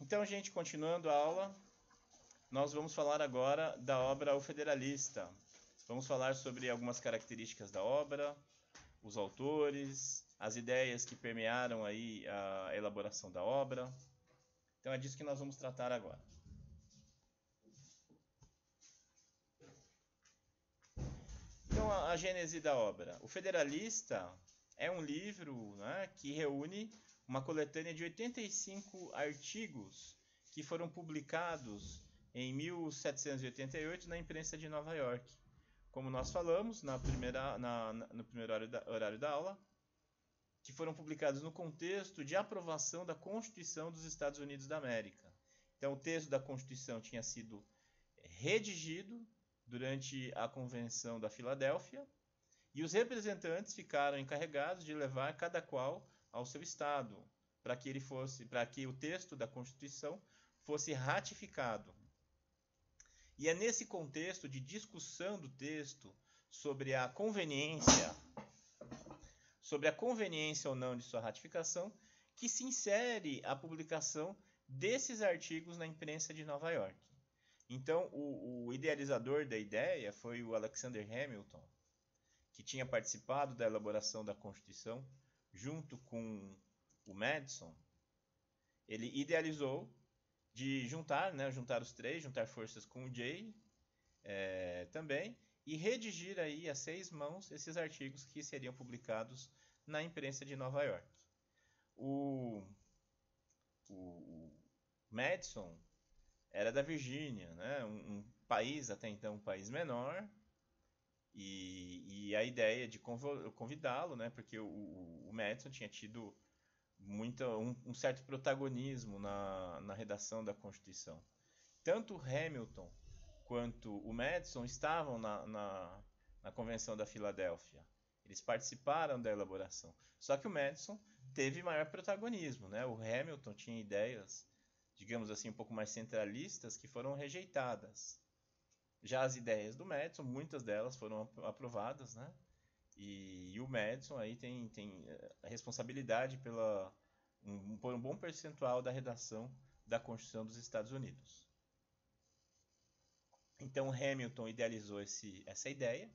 Então, gente, continuando a aula, nós vamos falar agora da obra O Federalista. Vamos falar sobre algumas características da obra, os autores, as ideias que permearam aí a elaboração da obra. Então é disso que nós vamos tratar agora. Então a gênese da obra. O Federalista é um livro, né, que reúne uma coletânea de 85 artigos que foram publicados em 1788 na imprensa de Nova York. Como nós falamos no primeiro horário da aula, que foram publicados no contexto de aprovação da Constituição dos Estados Unidos da América. Então, o texto da Constituição tinha sido redigido durante a Convenção da Filadélfia e os representantes ficaram encarregados de levar cada qual ao seu estado para que o texto da Constituição fosse ratificado. E é nesse contexto de discussão do texto sobre a conveniência ou não de sua ratificação, que se insere a publicação desses artigos na imprensa de Nova York. Então, o idealizador da ideia foi o Alexander Hamilton, que tinha participado da elaboração da Constituição junto com o Madison. Ele idealizou de juntar os três, juntar forças com o Jay também, e redigir aí a 6 mãos esses artigos que seriam publicados na imprensa de Nova York. O Madison era da Virgínia, né? Um país, até então um país menor, e a ideia de convidá-lo, né? Porque o Madison tinha tido um certo protagonismo na redação da Constituição. Tanto Hamilton quanto o Madison estavam na Convenção da Filadélfia. Eles participaram da elaboração. Só que o Madison teve maior protagonismo, né? O Hamilton tinha ideias, digamos assim, um pouco mais centralistas que foram rejeitadas. Já as ideias do Madison, muitas delas foram aprovadas, né? E o Madison aí tem a responsabilidade por um bom percentual da redação da Constituição dos Estados Unidos. Então Hamilton idealizou essa ideia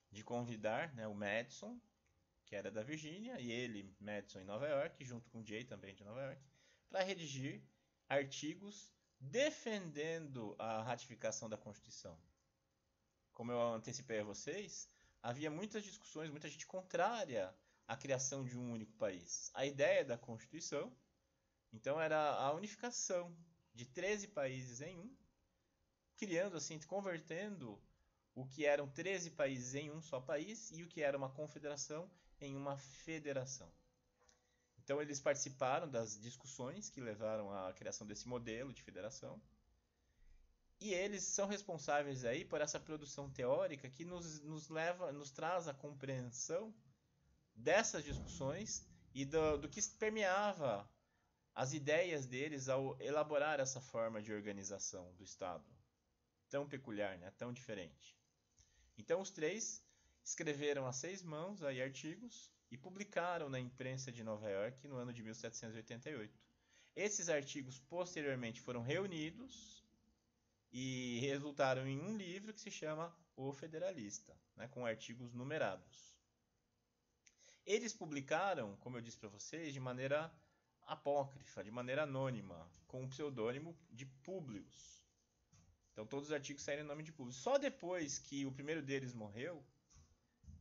de convidar, né, o Madison, que era da Virgínia, e ele, Madison, em Nova York, junto com Jay, também de Nova York, para redigir artigos defendendo a ratificação da Constituição. Como eu antecipei a vocês, havia muitas discussões, muita gente contrária à criação de um único país. A ideia da Constituição, então, era a unificação de 13 países em um, criando assim, convertendo o que eram 13 países em um só país e o que era uma confederação em uma federação. Então eles participaram das discussões que levaram à criação desse modelo de federação. E eles são responsáveis aí por essa produção teórica que nos traz a compreensão dessas discussões e do que permeava as ideias deles ao elaborar essa forma de organização do Estado. Tão peculiar, né? Tão diferente. Então os três escreveram a 6 mãos aí artigos e publicaram na imprensa de Nova York no ano de 1788. Esses artigos posteriormente foram reunidos e resultaram em um livro que se chama O Federalista, né, com artigos numerados. Eles publicaram, como eu disse para vocês, de maneira apócrifa, de maneira anônima, com o pseudônimo de Publius. Então todos os artigos saíram em nome de Publius. Só depois que o primeiro deles morreu,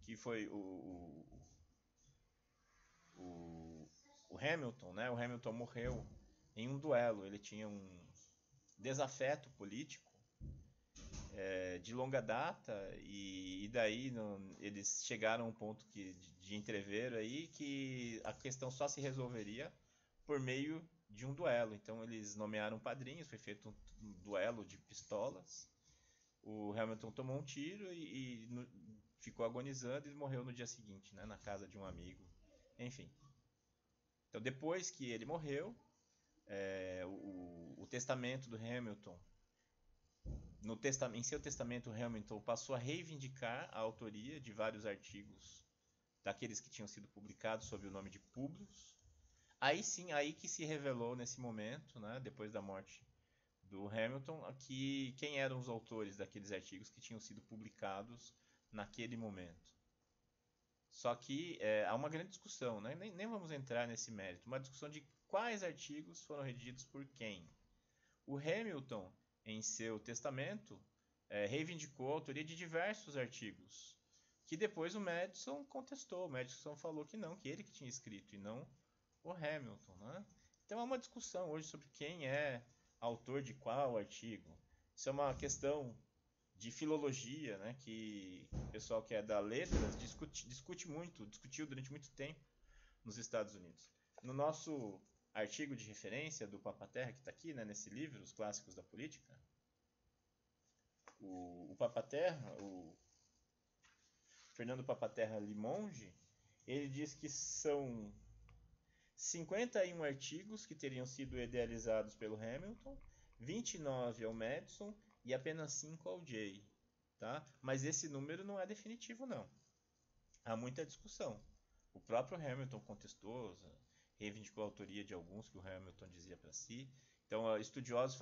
que foi o Hamilton, né? O Hamilton morreu em um duelo. Ele tinha um desafeto político de longa data e daí eles chegaram a um ponto de entrever aí que a questão só se resolveria por meio de um duelo. Então eles nomearam padrinhos, foi feito um duelo de pistolas. O Hamilton tomou um tiro e ficou agonizando e morreu no dia seguinte, né, na casa de um amigo. Enfim. Então depois que ele morreu, o testamento do Hamilton, em seu testamento, Hamilton passou a reivindicar a autoria de vários artigos daqueles que tinham sido publicados sob o nome de Publius. Aí sim, aí que se revelou nesse momento, né, depois da morte do Hamilton, que quem eram os autores daqueles artigos que tinham sido publicados naquele momento. Só que há uma grande discussão, né? Nem vamos entrar nesse mérito, uma discussão de quais artigos foram redigidos por quem. O Hamilton, em seu testamento, reivindicou a autoria de diversos artigos, que depois o Madison contestou. O Madison falou que não, que ele que tinha escrito e não o Hamilton, né? Então há uma discussão hoje sobre quem é autor de qual artigo. Isso é uma questão de filologia, né, que o pessoal que é da letras discutiu durante muito tempo nos Estados Unidos. No nosso artigo de referência do Papaterra, que está aqui, né, nesse livro, Os Clássicos da Política, o Papaterra, o Fernando Papaterra Limonge, ele diz que são 51 artigos que teriam sido idealizados pelo Hamilton, 29 ao Madison e apenas 5 ao Jay. Tá? Mas esse número não é definitivo, não. Há muita discussão. O próprio Hamilton contestou, reivindicou a autoria de alguns que o Hamilton dizia para si. Então, estudiosos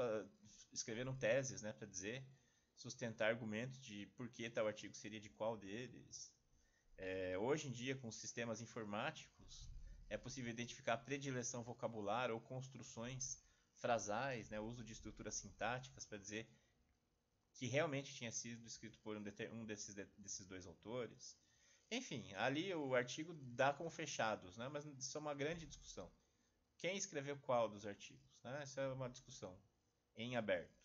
escreveram teses, né, para dizer, sustentar argumentos de por que tal artigo seria de qual deles. Hoje em dia, com os sistemas informáticos, é possível identificar predileção vocabular ou construções frasais, né, o uso de estruturas sintáticas para dizer que realmente tinha sido escrito por um desses dois autores. Enfim, ali o artigo dá como fechados, né? Mas isso é uma grande discussão. Quem escreveu qual dos artigos? Né? Essa é uma discussão em aberto.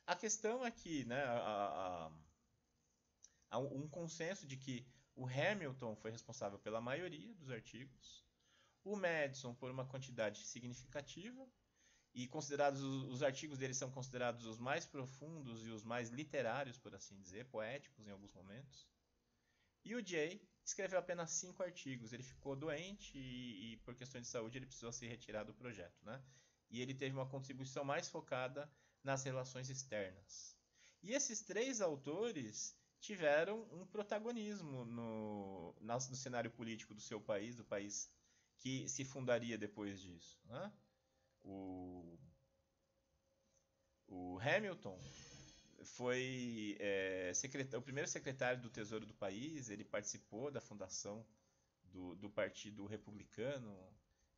A questão é que, né, há um consenso de que o Hamilton foi responsável pela maioria dos artigos, o Madison por uma quantidade significativa, e considerados os artigos dele são considerados os mais profundos e os mais literários, por assim dizer, poéticos em alguns momentos. E o Jay escreveu apenas 5 artigos. Ele ficou doente e por questões de saúde ele precisou se retirar do projeto, né? E ele teve uma contribuição mais focada nas relações externas. E esses 3 autores tiveram um protagonismo no cenário político do seu país, do país que se fundaria depois disso, né? O Hamilton foi o primeiro secretário do Tesouro do país, ele participou da fundação do Partido Republicano,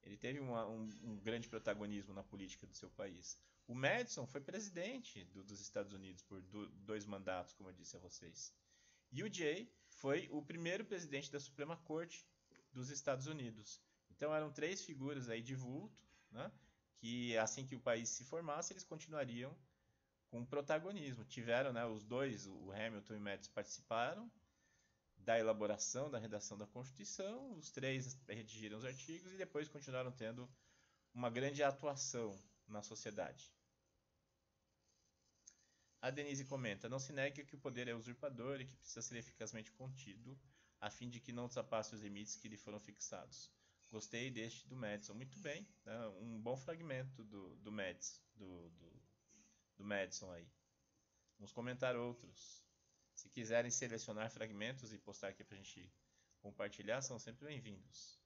ele teve um grande protagonismo na política do seu país. O Madison foi presidente dos Estados Unidos por 2 mandatos, como eu disse a vocês. E o Jay foi o primeiro presidente da Suprema Corte dos Estados Unidos. Então eram 3 figuras aí de vulto, né? Que assim que o país se formasse, eles continuariam com protagonismo. Tiveram, né, os dois, o Hamilton e o Madison, participaram da elaboração, da redação da Constituição, os 3 redigiram os artigos e depois continuaram tendo uma grande atuação na sociedade. A Denise comenta, não se negue que o poder é usurpador e que precisa ser eficazmente contido, a fim de que não ultrapasse os limites que lhe foram fixados. Gostei deste do Madison, muito bem, né? Um bom fragmento do Madison aí. Vamos comentar outros. Se quiserem selecionar fragmentos e postar aqui para a gente compartilhar, são sempre bem-vindos.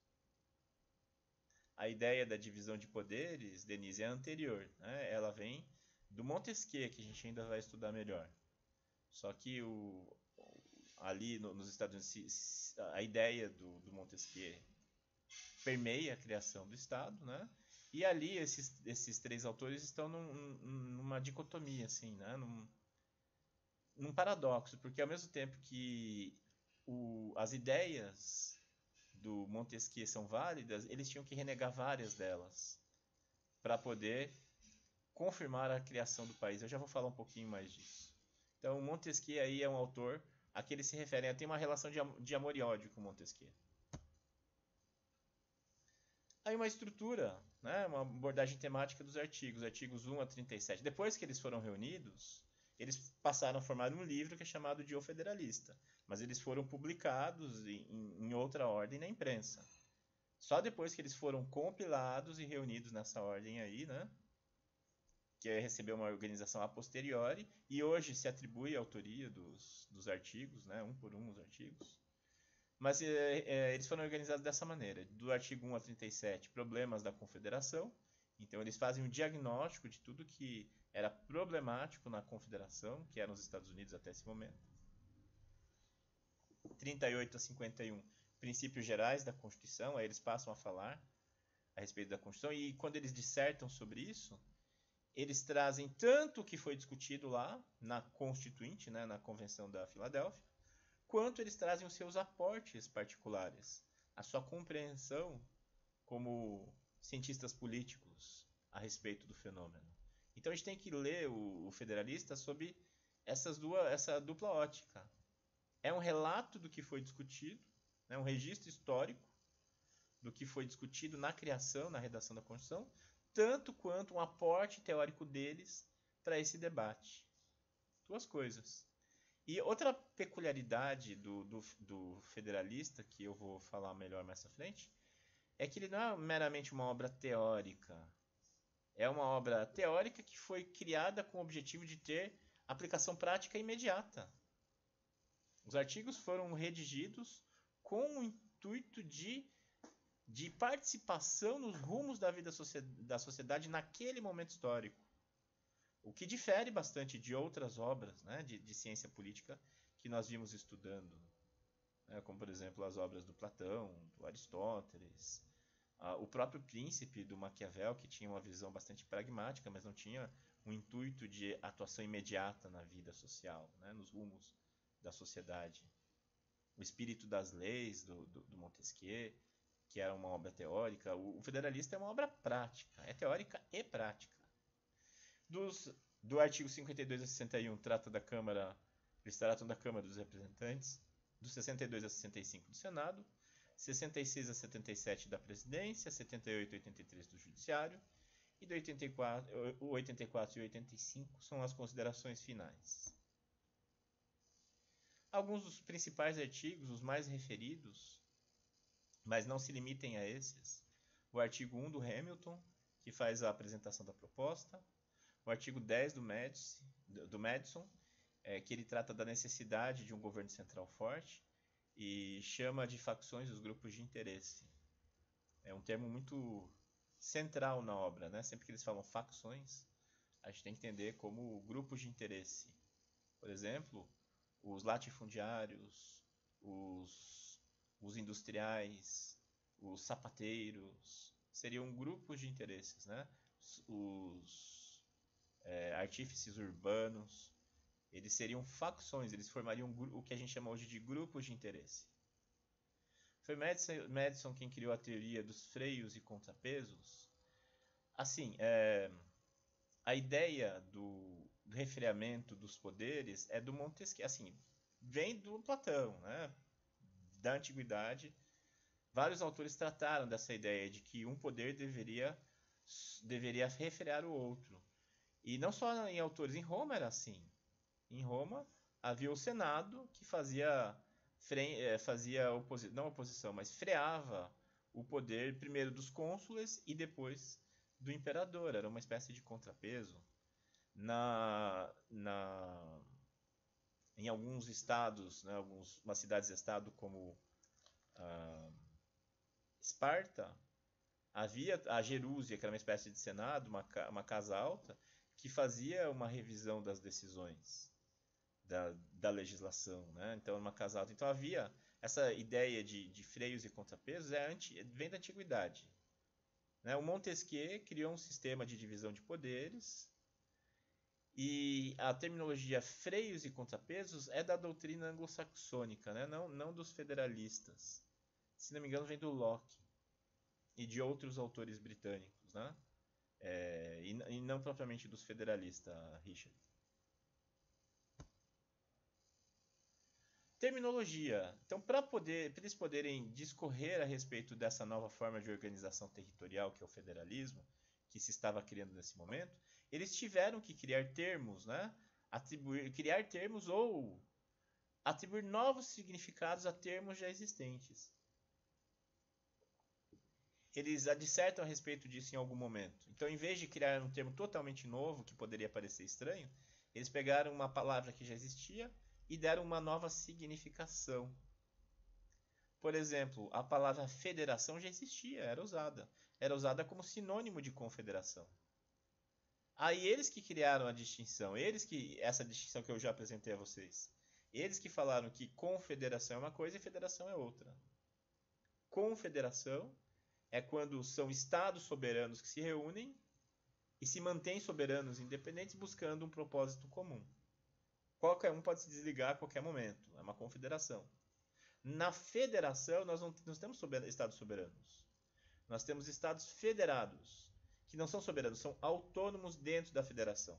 A ideia da divisão de poderes, Denise, é anterior, né? Ela vem do Montesquieu, que a gente ainda vai estudar melhor. Só que ali nos Estados Unidos, a ideia do Montesquieu permeia a criação do Estado, né? E ali esses 3 autores estão numa dicotomia, assim, né? Num paradoxo, porque ao mesmo tempo que as ideias do Montesquieu são válidas, eles tinham que renegar várias delas para poder confirmar a criação do país. Eu já vou falar um pouquinho mais disso. Então, Montesquieu aí é um autor a que eles se referem. Tem uma relação de amor e ódio com Montesquieu. Aí uma estrutura, né, uma abordagem temática dos artigos 1 a 37. Depois que eles foram reunidos, eles passaram a formar um livro que é chamado de O Federalista, mas eles foram publicados em outra ordem na imprensa. Só depois que eles foram compilados e reunidos nessa ordem aí, né, que recebeu uma organização a posteriori, e hoje se atribui a autoria dos artigos, né, um por um os artigos, Mas eles foram organizados dessa maneira. Do artigo 1 a 37, problemas da confederação. Então eles fazem um diagnóstico de tudo que era problemático na confederação, que eram os Estados Unidos até esse momento. 38 a 51, princípios gerais da Constituição. Aí eles passam a falar a respeito da Constituição. E quando eles dissertam sobre isso, eles trazem tanto o que foi discutido lá na Constituinte, né, na Convenção da Filadélfia, quanto eles trazem os seus aportes particulares, a sua compreensão como cientistas políticos a respeito do fenômeno. Então a gente tem que ler o Federalista sob essa dupla ótica. É um relato do que foi discutido, né, um registro histórico do que foi discutido na criação, na redação da Constituição, tanto quanto um aporte teórico deles para esse debate. Duas coisas. E outra peculiaridade do Federalista, que eu vou falar melhor mais à frente, é que ele não é meramente uma obra teórica. É uma obra teórica que foi criada com o objetivo de ter aplicação prática imediata. Os artigos foram redigidos com o intuito de participação nos rumos da vida da sociedade naquele momento histórico. O que difere bastante de outras obras, né, de ciência política que nós vimos estudando, né, como por exemplo as obras do Platão, do Aristóteles, o próprio Príncipe do Maquiavel, que tinha uma visão bastante pragmática, mas não tinha um intuito de atuação imediata na vida social, né, nos rumos da sociedade. O Espírito das Leis, do Montesquieu, que era uma obra teórica. O Federalista é uma obra prática, é teórica e prática. Do artigo 52 a 61 trata da Câmara, eles tratam da Câmara dos Representantes, do 62 a 65 do Senado, 66 a 77 da Presidência, 78 a 83 do Judiciário, e do 84 e 85 são as considerações finais. Alguns dos principais artigos, os mais referidos, mas não se limitem a esses. O artigo 1 do Hamilton, que faz a apresentação da proposta. O artigo 10 do Madison, que ele trata da necessidade de um governo central forte e chama de facções os grupos de interesse. É um termo muito central na obra, né? Sempre que eles falam facções, a gente tem que entender como grupos de interesse. Por exemplo, os latifundiários, os industriais, os sapateiros, seriam grupos de interesses, né? Os artífices urbanos, eles seriam facções, eles formariam o que a gente chama hoje de grupos de interesse. Foi Madison quem criou a teoria dos freios e contrapesos. Assim, a ideia do refreamento dos poderes é do Montesquieu, assim, vem do Platão, né? Da antiguidade. Vários autores trataram dessa ideia de que um poder deveria refrear o outro. E não só em autores, em Roma era assim. Em Roma havia o Senado que não oposição, mas freava o poder primeiro dos cônsules e depois do imperador. Era uma espécie de contrapeso. Em alguns estados, né, algumas cidades-estado como Esparta, havia a Gerúsia, que era uma espécie de senado, uma casa alta, que fazia uma revisão das decisões da legislação, né? Então, uma casa alta. Então, havia essa ideia de freios e contrapesos, vem da antiguidade. Né? O Montesquieu criou um sistema de divisão de poderes, e a terminologia freios e contrapesos é da doutrina anglo-saxônica, né? Não dos federalistas. Se não me engano, vem do Locke e de outros autores britânicos, né? E não propriamente dos federalistas, Richard. Terminologia. Então, para eles poderem discorrer a respeito dessa nova forma de organização territorial que é o federalismo, que se estava criando nesse momento, eles tiveram que criar termos, né? Criar termos ou atribuir novos significados a termos já existentes. Eles dissertam a respeito disso em algum momento. Então, em vez de criar um termo totalmente novo, que poderia parecer estranho, eles pegaram uma palavra que já existia e deram uma nova significação. Por exemplo, a palavra federação já existia, era usada. Era usada como sinônimo de confederação. Aí eles que criaram a distinção, essa distinção que eu já apresentei a vocês. Eles que falaram que confederação é uma coisa e federação é outra. Confederação é quando são estados soberanos que se reúnem e se mantêm soberanos independentes buscando um propósito comum. Qualquer um pode se desligar a qualquer momento. É uma confederação. Na federação, nós não temos estados soberanos. Nós temos estados federados, que não são soberanos, são autônomos dentro da federação.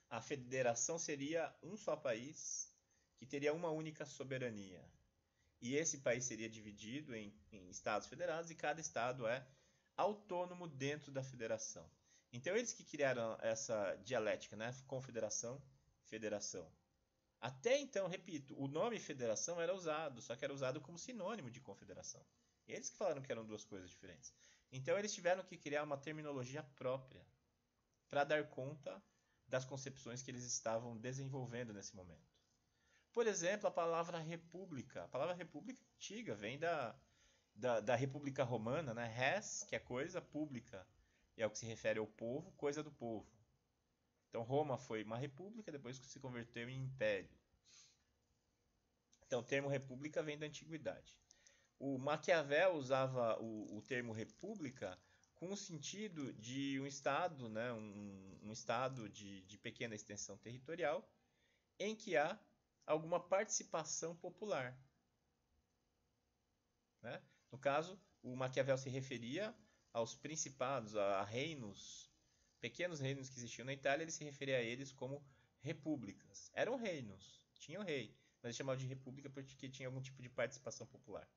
A federação seria um só país que teria uma única soberania. E esse país seria dividido em estados federados e cada estado é autônomo dentro da federação. Então eles que criaram essa dialética, né? Confederação, federação. Até então, repito, o nome federação era usado, só que era usado como sinônimo de confederação. Eles que falaram que eram duas coisas diferentes. Então eles tiveram que criar uma terminologia própria para dar conta das concepções que eles estavam desenvolvendo nesse momento. Por exemplo, a palavra república. A palavra república antiga vem da República Romana, né? Res, que é coisa, pública, é o que se refere ao povo, coisa do povo. Então Roma foi uma república, depois se converteu em império. Então o termo república vem da antiguidade. O Maquiavel usava o termo república com o sentido de um estado, né? um estado de pequena extensão territorial, em que há alguma participação popular. Né? No caso, o Maquiavel se referia aos principados, a reinos, pequenos reinos que existiam na Itália, ele se referia a eles como repúblicas. Eram reinos, tinham rei, mas ele chamava de república porque tinha algum tipo de participação popular.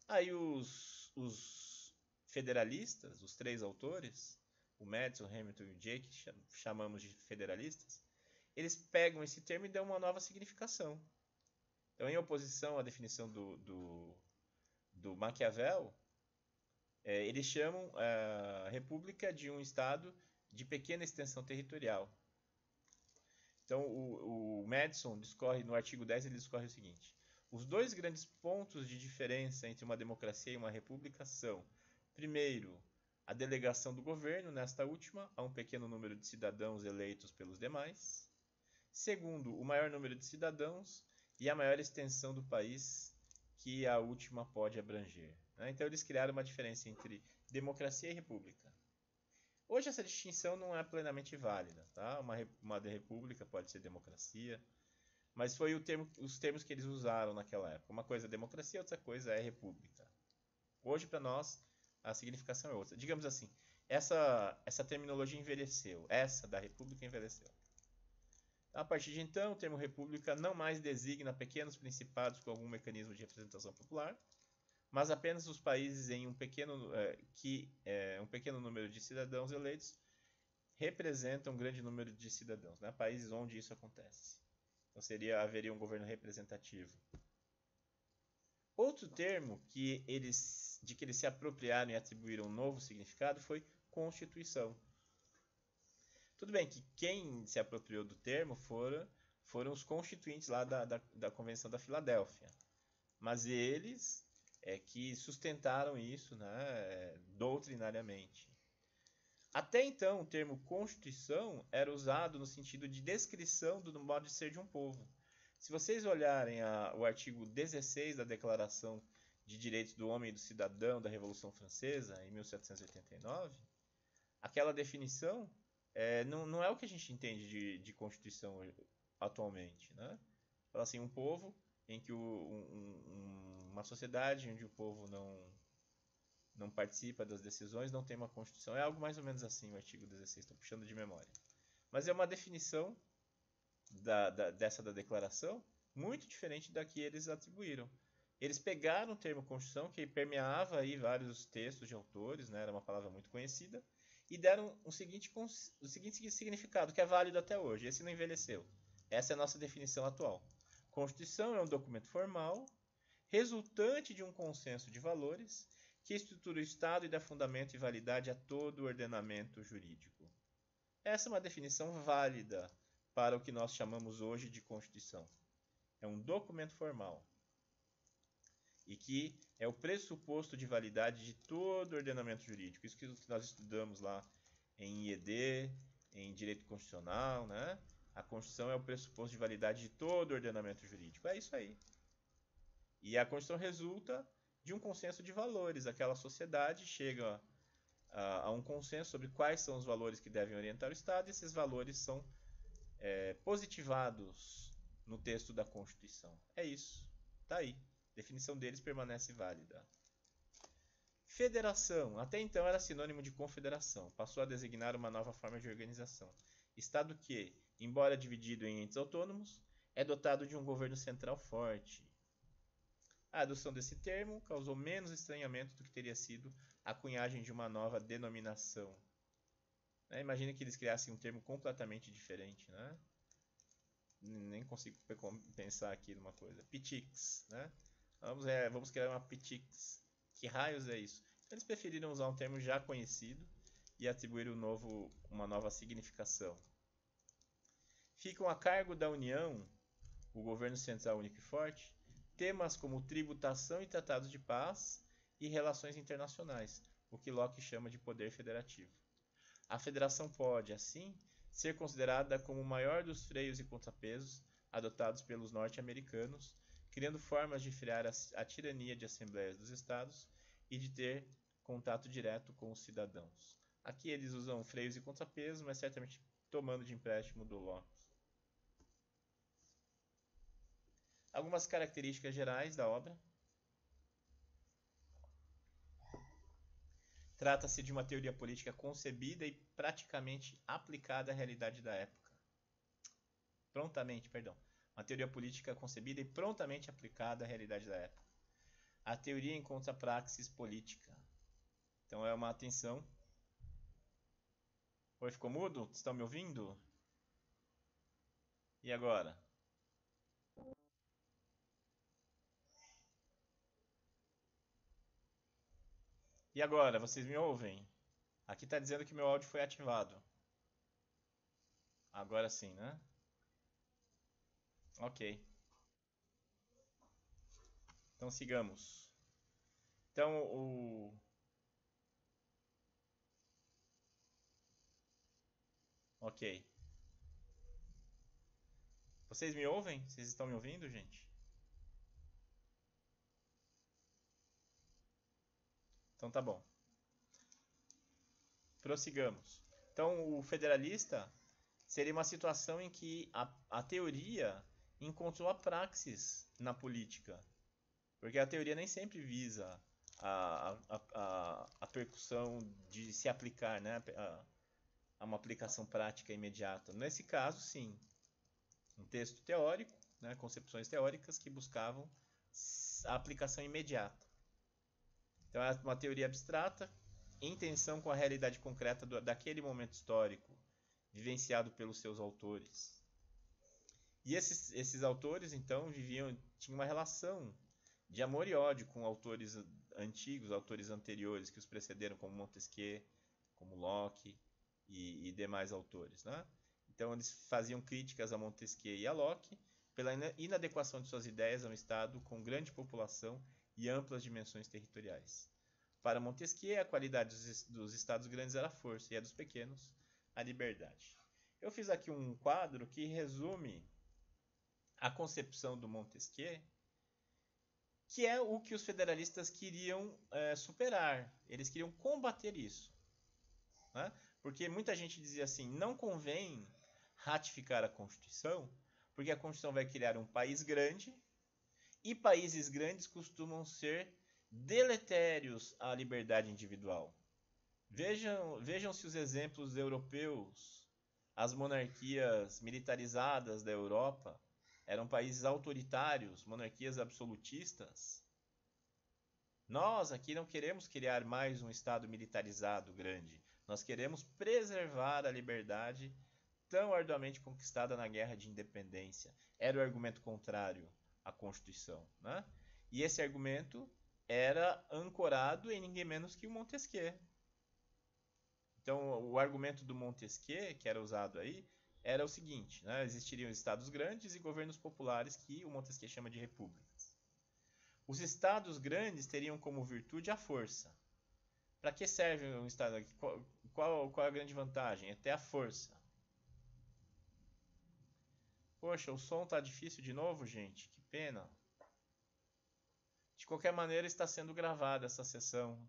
Aí os federalistas, os três autores, o Madison, Hamilton e o Jay, que chamamos de federalistas, eles pegam esse termo e dão uma nova significação. Então, em oposição à definição do Maquiavel, eles chamam a república de um estado de pequena extensão territorial. Então, o Madison discorre, no artigo 10, ele discorre o seguinte: os dois grandes pontos de diferença entre uma democracia e uma república são, primeiro, a delegação do governo, nesta última, a um pequeno número de cidadãos eleitos pelos demais. Segundo, o maior número de cidadãos e a maior extensão do país que a última pode abranger. Então eles criaram uma diferença entre democracia e república. Hoje essa distinção não é plenamente válida. Tá? Uma república pode ser democracia, mas foi os termos que eles usaram naquela época. Uma coisa é democracia, outra coisa é república. Hoje, para nós, a significação é outra. Digamos assim, essa terminologia envelheceu. Essa da república envelheceu. A partir de então, o termo república não mais designa pequenos principados com algum mecanismo de representação popular, mas apenas os países em um pequeno número de cidadãos eleitos representam um grande número de cidadãos, né? Países onde isso acontece. Então haveria um governo representativo. Outro termo de que eles se apropriaram e atribuíram um novo significado foi Constituição. Tudo bem que quem se apropriou do termo foram os constituintes lá da Convenção da Filadélfia. Mas eles que sustentaram isso, né, doutrinariamente. Até então, o termo Constituição era usado no sentido de descrição do modo de ser de um povo. Se vocês olharem o artigo 16 da Declaração de Direitos do Homem e do Cidadão da Revolução Francesa, em 1789, aquela definição não é o que a gente entende de Constituição atualmente. Né? Fala assim, um povo em que uma sociedade onde o povo não participa das decisões, não tem uma Constituição. É algo mais ou menos assim o artigo 16, estou puxando de memória. Mas é uma definição dessa da declaração muito diferente da que eles atribuíram. Eles pegaram o termo Constituição, que permeava aí vários textos de autores, né, era uma palavra muito conhecida, e deram o seguinte significado, que é válido até hoje. Esse não envelheceu. Essa é a nossa definição atual. Constituição é um documento formal, resultante de um consenso de valores, que estrutura o Estado e dá fundamento e validade a todo o ordenamento jurídico. Essa é uma definição válida para o que nós chamamos hoje de Constituição. É um documento formal. e que é o pressuposto de validade de todo ordenamento jurídico. Isso que nós estudamos lá em IED, em Direito Constitucional, né? A Constituição é o pressuposto de validade de todo ordenamento jurídico. É isso aí. E a Constituição resulta de um consenso de valores. Aquela sociedade chega a um consenso sobre quais são os valores que devem orientar o Estado, e esses valores são positivados no texto da Constituição. É isso. Está aí. A definição deles permanece válida. Federação. Até então era sinônimo de confederação. Passou a designar uma nova forma de organização. Estado que, embora dividido em entes autônomos, é dotado de um governo central forte. A adoção desse termo causou menos estranhamento do que teria sido a cunhagem de uma nova denominação. Imagina que eles criassem um termo completamente diferente, né? Nem consigo pensar aqui numa coisa. Pitix, né? Vamos criar uma Pitix. Que raios é isso? Então, eles preferiram usar um termo já conhecido e atribuir uma nova significação. Ficam a cargo da União, o governo central único e forte, temas como tributação e tratados de paz e relações internacionais, o que Locke chama de poder federativo. A federação pode, assim, ser considerada como o maior dos freios e contrapesos adotados pelos norte-americanos, criando formas de frear a tirania de assembleias dos estados e de ter contato direto com os cidadãos. Aqui eles usam freios e contrapesos, mas certamente tomando de empréstimo do Locke. Algumas características gerais da obra. Trata-se de uma teoria política concebida e praticamente aplicada à realidade da época. Uma teoria política concebida e prontamente aplicada à realidade da época. A teoria encontra a praxis política. Então é uma atenção. Oi, ficou mudo? Estão me ouvindo? E agora? E agora, vocês me ouvem? Aqui está dizendo que meu áudio foi ativado. Agora sim, né? Ok. Então sigamos. Então Ok. Vocês me ouvem? Vocês estão me ouvindo, gente? Então tá bom. Prossigamos. Então, o federalista seria uma situação em que a teoria encontrou a praxis na política. Porque a teoria nem sempre visa a percussão de se aplicar, né? A uma aplicação prática imediata. Nesse caso, sim. Um texto teórico, né? Concepções teóricas que buscavam a aplicação imediata. Então, é uma teoria abstrata, em tensão com a realidade concreta daquele momento histórico, vivenciado pelos seus autores. E esses autores, então, tinham uma relação de amor e ódio com autores antigos, autores anteriores que os precederam, como Montesquieu, como Locke e demais autores, né? Então, eles faziam críticas a Montesquieu e a Locke pela inadequação de suas ideias a um Estado com grande população e amplas dimensões territoriais. Para Montesquieu, a qualidade dos estados grandes era a força e a dos pequenos, a liberdade. Eu fiz aqui um quadro que resume a concepção do Montesquieu, que é o que os federalistas queriam superar. Eles queriam combater isso. Né? Porque muita gente dizia assim, não convém ratificar a Constituição, porque a Constituição vai criar um país grande, e países grandes costumam ser deletérios à liberdade individual. Vejam-se os exemplos europeus. As monarquias militarizadas da Europa eram países autoritários, monarquias absolutistas. Nós aqui não queremos criar mais um Estado militarizado grande. Nós queremos preservar a liberdade tão arduamente conquistada na Guerra de Independência. Era o argumento contrário à Constituição, né? E esse argumento era ancorado em ninguém menos que o Montesquieu. Então, o argumento do Montesquieu, que era usado aí, era o seguinte, né? Existiriam estados grandes e governos populares que o Montesquieu chama de repúblicas. O Os estados grandes teriam como virtude a força. Para que serve um estado? Qual é a grande vantagem? É ter a força. Poxa, o som tá difícil de novo, gente. Que pena. De qualquer maneira, está sendo gravada essa sessão.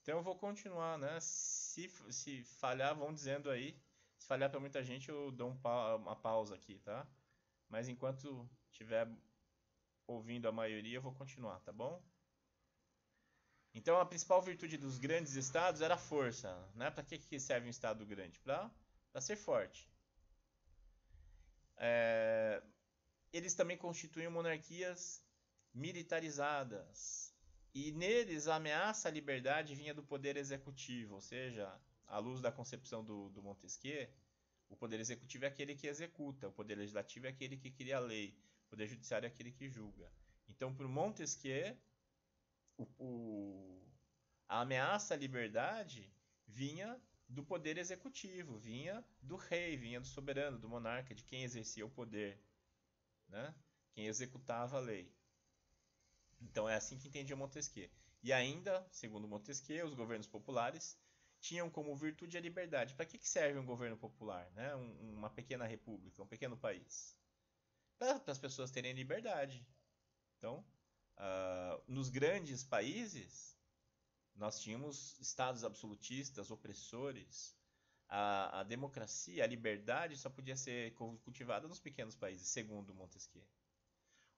Então eu vou continuar, né? Se falhar, vão dizendo aí. Se falhar para muita gente, eu dou uma pausa aqui, tá? Mas enquanto estiver ouvindo a maioria, eu vou continuar, tá bom? Então a principal virtude dos grandes estados era a força, né? Para que serve um estado grande? Para ser forte. Eles também constituíam monarquias militarizadas. E neles a ameaça à liberdade vinha do poder executivo, ou seja, à luz da concepção do Montesquieu, o poder executivo é aquele que executa, o poder legislativo é aquele que cria a lei, o poder judiciário é aquele que julga. Então, por Montesquieu, a ameaça à liberdade vinha do poder executivo, vinha do rei, vinha do soberano, do monarca, de quem exercia o poder, né? Quem executava a lei. Então é assim que entendia Montesquieu. E ainda, segundo Montesquieu, os governos populares tinham como virtude a liberdade. Para que serve um governo popular, né? Uma pequena república, um pequeno país? Para as pessoas terem liberdade. Então, nos grandes países, nós tínhamos estados absolutistas, opressores. A democracia, a liberdade só podia ser cultivada nos pequenos países, segundo Montesquieu.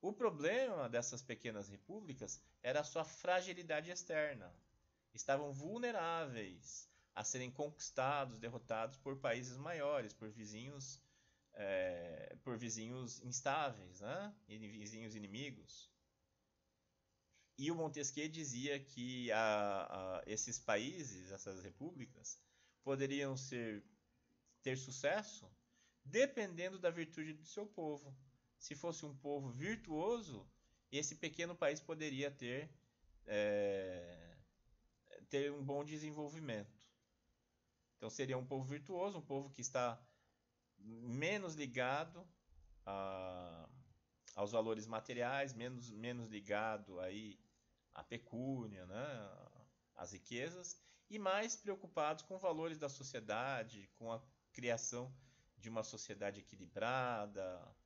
O problema dessas pequenas repúblicas era a sua fragilidade externa. Estavam vulneráveis a serem conquistados, derrotados por países maiores, por vizinhos instáveis, né? E vizinhos inimigos. E o Montesquieu dizia que esses países, essas repúblicas, poderiam ter sucesso dependendo da virtude do seu povo. Se fosse um povo virtuoso, esse pequeno país poderia ter um bom desenvolvimento. Então seria um povo virtuoso, um povo que está menos ligado aos valores materiais, menos ligado aí à pecúnia, né, às riquezas, e mais preocupados com valores da sociedade, com a criação de uma sociedade equilibrada,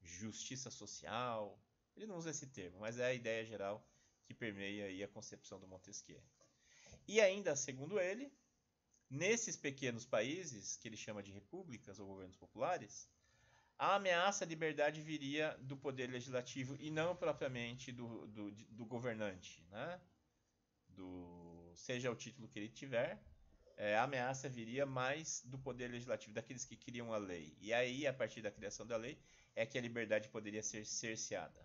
justiça social. Ele não usa esse termo, mas é a ideia geral que permeia aí a concepção do Montesquieu. E ainda, segundo ele, nesses pequenos países, que ele chama de repúblicas ou governos populares, a ameaça à liberdade viria do poder legislativo e não propriamente do governante, né? Seja o título que ele tiver, a ameaça viria mais do poder legislativo, daqueles que criam a lei. E aí, a partir da criação da lei, é que a liberdade poderia ser cerceada.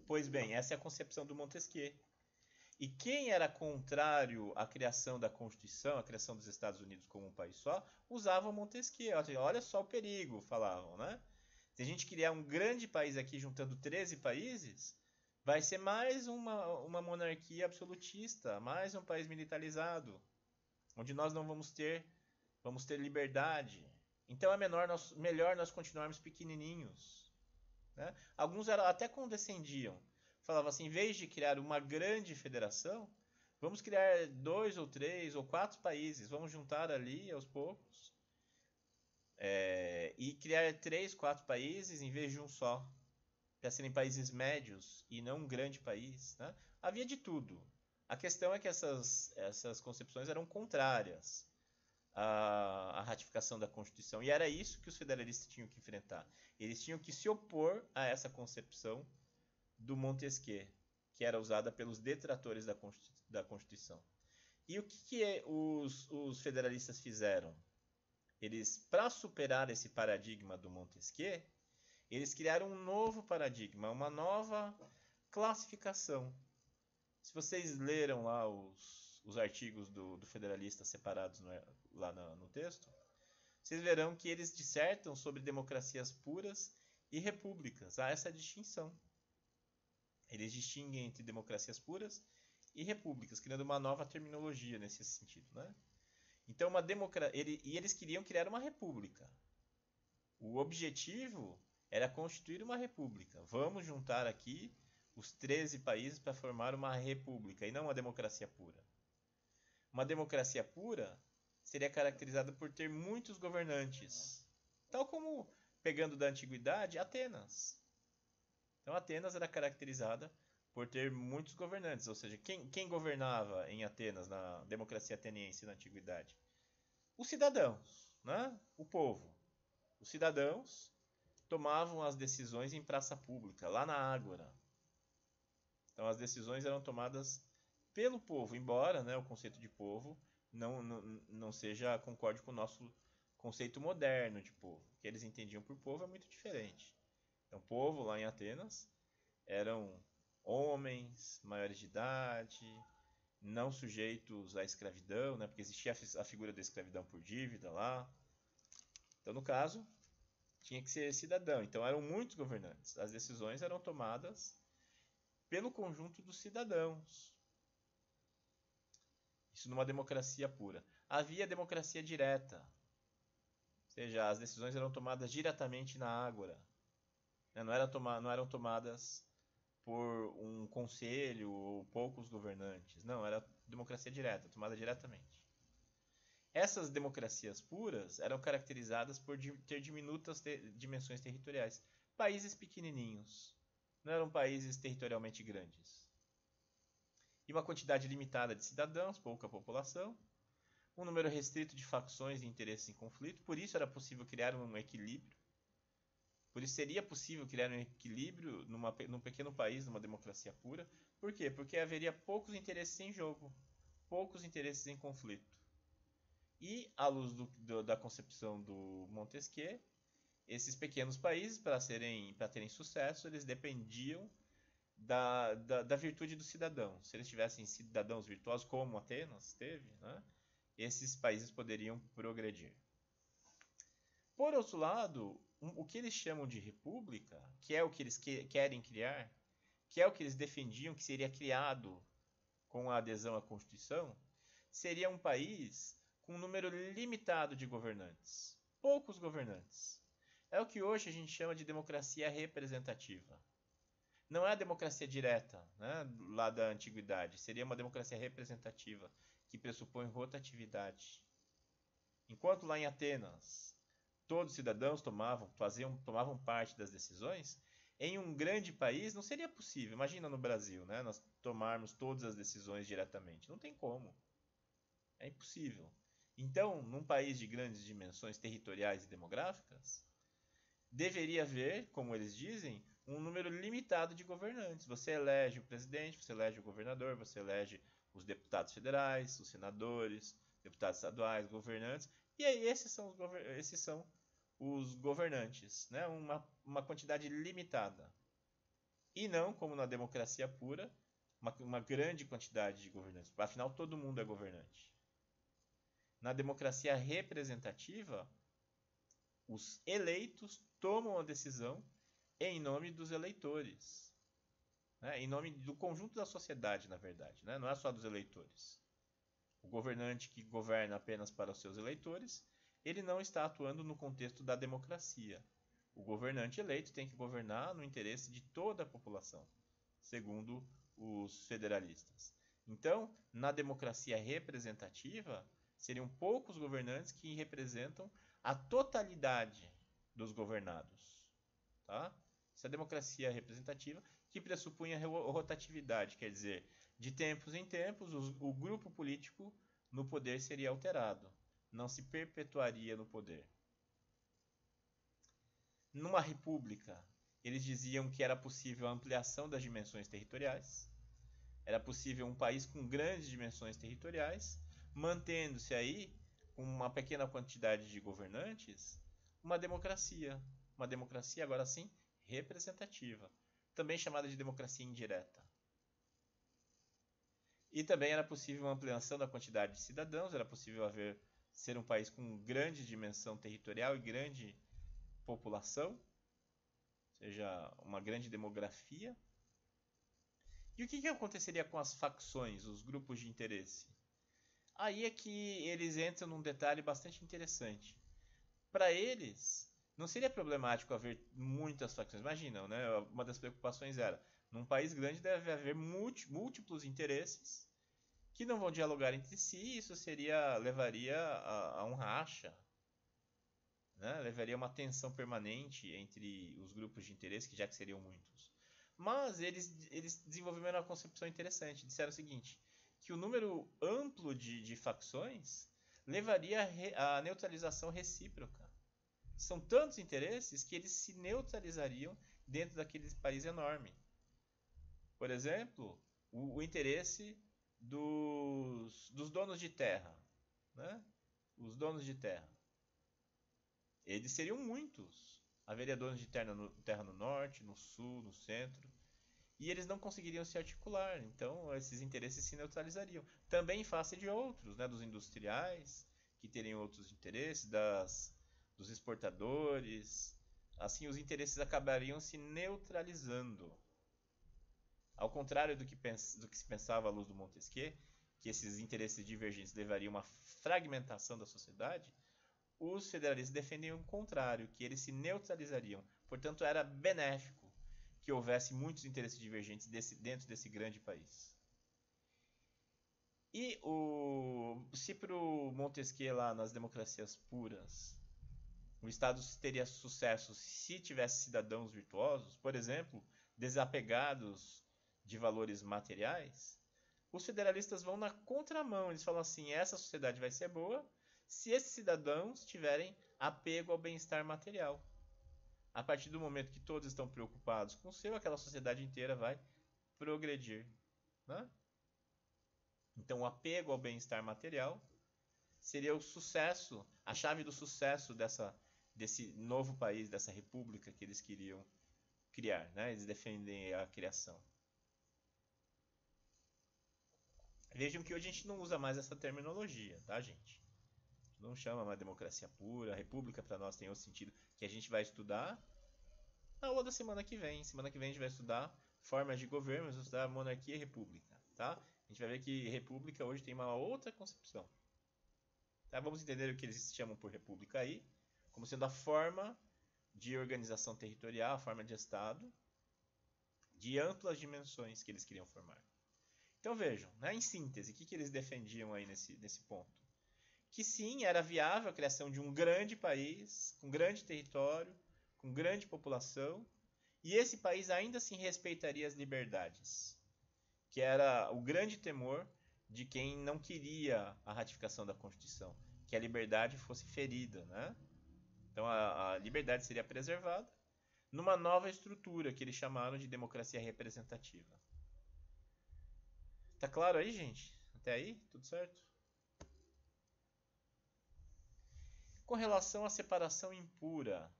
Pois bem, essa é a concepção do Montesquieu. E quem era contrário à criação da Constituição, à criação dos Estados Unidos como um país só, usava Montesquieu. Olha só o perigo, falavam, né? Se a gente criar um grande país aqui juntando 13 países, vai ser mais uma monarquia absolutista, mais um país militarizado, onde nós não vamos ter liberdade. Então é melhor nós continuarmos pequenininhos, né? Alguns até condescendiam. Falava assim, em vez de criar uma grande federação, vamos criar 2 ou 3 ou 4 países, vamos juntar ali aos poucos e criar 3, 4 países em vez de um só, para serem países médios e não um grande país, né? Havia de tudo. A questão é que essas concepções eram contrárias à ratificação da Constituição, e era isso que os federalistas tinham que enfrentar. Eles tinham que se opor a essa concepção do Montesquieu, que era usada pelos detratores da Constituição. E o que os federalistas fizeram? Eles, para superar esse paradigma do Montesquieu, eles criaram um novo paradigma, uma nova classificação. Se vocês leram lá os artigos do Federalista separados lá no texto, vocês verão que eles dissertam sobre democracias puras e repúblicas. Há essa distinção. Eles distinguem entre democracias puras e repúblicas, criando uma nova terminologia nesse sentido, né? Então, eles queriam criar uma república. O objetivo era constituir uma república. Vamos juntar aqui os 13 países para formar uma república e não uma democracia pura. Uma democracia pura seria caracterizada por ter muitos governantes, tal como, pegando da antiguidade, Atenas. Então, Atenas era caracterizada por ter muitos governantes, ou seja, quem governava em Atenas, na democracia ateniense na antiguidade? Os cidadãos, né? O povo. Os cidadãos tomavam as decisões em praça pública, lá na Ágora. Então, as decisões eram tomadas pelo povo, embora, né, o conceito de povo não seja concorde com o nosso conceito moderno de povo. O que eles entendiam por povo é muito diferente. Então, povo lá em Atenas eram homens maiores de idade, não sujeitos à escravidão, né, porque existia a figura da escravidão por dívida lá. Então, no caso, tinha que ser cidadão. Então, eram muitos governantes. As decisões eram tomadas pelo conjunto dos cidadãos. Isso numa democracia pura. Havia democracia direta. Ou seja, as decisões eram tomadas diretamente na Ágora. Não eram tomadas por um conselho ou poucos governantes. Não, era democracia direta, tomada diretamente. Essas democracias puras eram caracterizadas por ter diminutas dimensões territoriais. Países pequenininhos. Não eram países territorialmente grandes. E uma quantidade limitada de cidadãos, pouca população. Um número restrito de facções e interesses em conflito. Por isso era possível criar um equilíbrio. Por isso seria possível criar um equilíbrio num pequeno país, numa democracia pura. Por quê? Porque haveria poucos interesses em jogo. Poucos interesses em conflito. E, à luz da concepção do Montesquieu, esses pequenos países, para terem sucesso, eles dependiam da virtude do cidadão. Se eles tivessem cidadãos virtuosos, como Atenas teve, né, esses países poderiam progredir. Por outro lado, o que eles chamam de república, que é o que eles querem criar, que é o que eles defendiam que seria criado com a adesão à Constituição, seria um país com um número limitado de governantes. Poucos governantes. É o que hoje a gente chama de democracia representativa. Não é a democracia direta, né, lá da antiguidade. Seria uma democracia representativa, que pressupõe rotatividade. Enquanto lá em Atenas, todos os cidadãos tomavam parte das decisões, em um grande país não seria possível. Imagina no Brasil, né, nós tomarmos todas as decisões diretamente. Não tem como. É impossível. Então, num país de grandes dimensões territoriais e demográficas, deveria haver, como eles dizem, um número limitado de governantes. Você elege o presidente, você elege o governador, você elege os deputados federais, os senadores, deputados estaduais, governantes, e aí esses são os governantes, né? Uma quantidade limitada. E não, como na democracia pura, uma grande quantidade de governantes. Afinal, todo mundo é governante. Na democracia representativa, os eleitos tomam a decisão em nome dos eleitores, né? Em nome do conjunto da sociedade, na verdade, né? Não é só dos eleitores. O governante que governa apenas para os seus eleitores, ele não está atuando no contexto da democracia. O governante eleito tem que governar no interesse de toda a população, segundo os federalistas. Então, na democracia representativa, seriam poucos governantes que representam a totalidade dos governados. Tá? Isso é a democracia representativa, que pressupunha rotatividade, quer dizer, de tempos em tempos, o grupo político no poder seria alterado, não se perpetuaria no poder. Numa república, eles diziam que era possível a ampliação das dimensões territoriais, era possível um país com grandes dimensões territoriais, mantendo-se aí, com uma pequena quantidade de governantes, uma democracia agora sim representativa, também chamada de democracia indireta. E também era possível uma ampliação da quantidade de cidadãos, era possível ser um país com grande dimensão territorial e grande população, ou seja, uma grande demografia. E o que aconteceria com as facções, os grupos de interesse? Aí é que eles entram num detalhe bastante interessante. Para eles, não seria problemático haver muitas facções. Imaginam, né? Uma das preocupações era, num país grande deve haver múltiplos interesses que não vão dialogar entre si, isso levaria a um racha, né? Levaria a uma tensão permanente entre os grupos de interesse, que já que seriam muitos. Mas eles desenvolveram uma concepção interessante. Disseram o seguinte, que o número amplo de facções levaria à neutralização recíproca. São tantos interesses que eles se neutralizariam dentro daquele país enorme. Por exemplo, o interesse dos donos de terra, né? Os donos de terra. Eles seriam muitos. Haveria donos de terra no norte, no sul, no centro. E eles não conseguiriam se articular. Então, esses interesses se neutralizariam. Também em face de outros, né? Dos industriais, que teriam outros interesses, dos exportadores. Assim, os interesses acabariam se neutralizando. Ao contrário do que se pensava à luz do Montesquieu, que esses interesses divergentes levariam a uma fragmentação da sociedade, os federalistas defendem o contrário, que eles se neutralizariam. Portanto, era benéfico que houvesse muitos interesses divergentes dentro desse grande país. E se para o Montesquieu lá nas democracias puras, o Estado teria sucesso se tivesse cidadãos virtuosos, por exemplo, desapegados de valores materiais, os federalistas vão na contramão. Eles falam assim, essa sociedade vai ser boa se esses cidadãos tiverem apego ao bem-estar material. A partir do momento que todos estão preocupados com o seu, aquela sociedade inteira vai progredir, né? Então, o apego ao bem-estar material seria o sucesso, a chave do sucesso desse novo país, dessa república que eles queriam criar, né? Eles defendem a criação. Vejam que hoje a gente não usa mais essa terminologia, tá, gente? A gente não chama mais democracia pura, a república para nós tem outro sentido, que a gente vai estudar na aula da semana que vem. Semana que vem a gente vai estudar formas de governo, vamos estudar monarquia e república, tá? A gente vai ver que república hoje tem uma outra concepção. Tá? Vamos entender o que eles chamam por república aí, como sendo a forma de organização territorial, a forma de Estado, de amplas dimensões que eles queriam formar. Então vejam, né, em síntese, o que eles defendiam aí nesse ponto? Que sim, era viável a criação de um grande país, com grande território, com grande população, e esse país ainda assim respeitaria as liberdades, que era o grande temor de quem não queria a ratificação da Constituição, que a liberdade fosse ferida, né? Então a liberdade seria preservada numa nova estrutura que eles chamaram de democracia representativa. Tá claro aí, gente? Até aí? Tudo certo? Com relação à separação impura,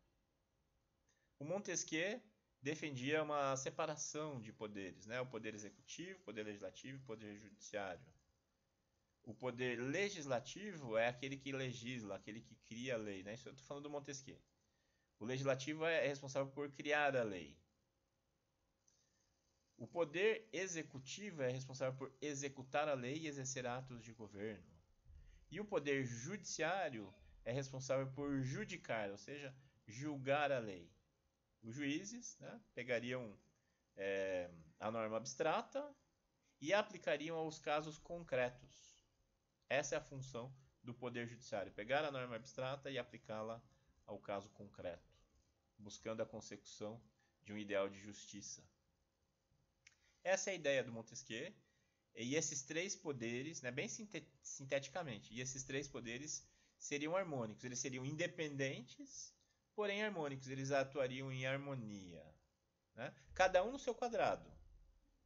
o Montesquieu defendia uma separação de poderes, né? O poder executivo, o poder legislativo e o poder judiciário. O poder legislativo é aquele que legisla, aquele que cria a lei, né? Isso eu estou falando do Montesquieu. O legislativo é responsável por criar a lei. O poder executivo é responsável por executar a lei e exercer atos de governo. E o poder judiciário é responsável por judicar, ou seja, julgar a lei. Os juízes, né, pegariam a norma abstrata e aplicariam aos casos concretos. Essa é a função do poder judiciário, pegar a norma abstrata e aplicá-la ao caso concreto, buscando a consecução de um ideal de justiça. Essa é a ideia do Montesquieu, e esses três poderes, né, bem sinteticamente, e esses três poderes seriam harmônicos, eles seriam independentes, porém harmônicos, eles atuariam em harmonia, né? Cada um no seu quadrado.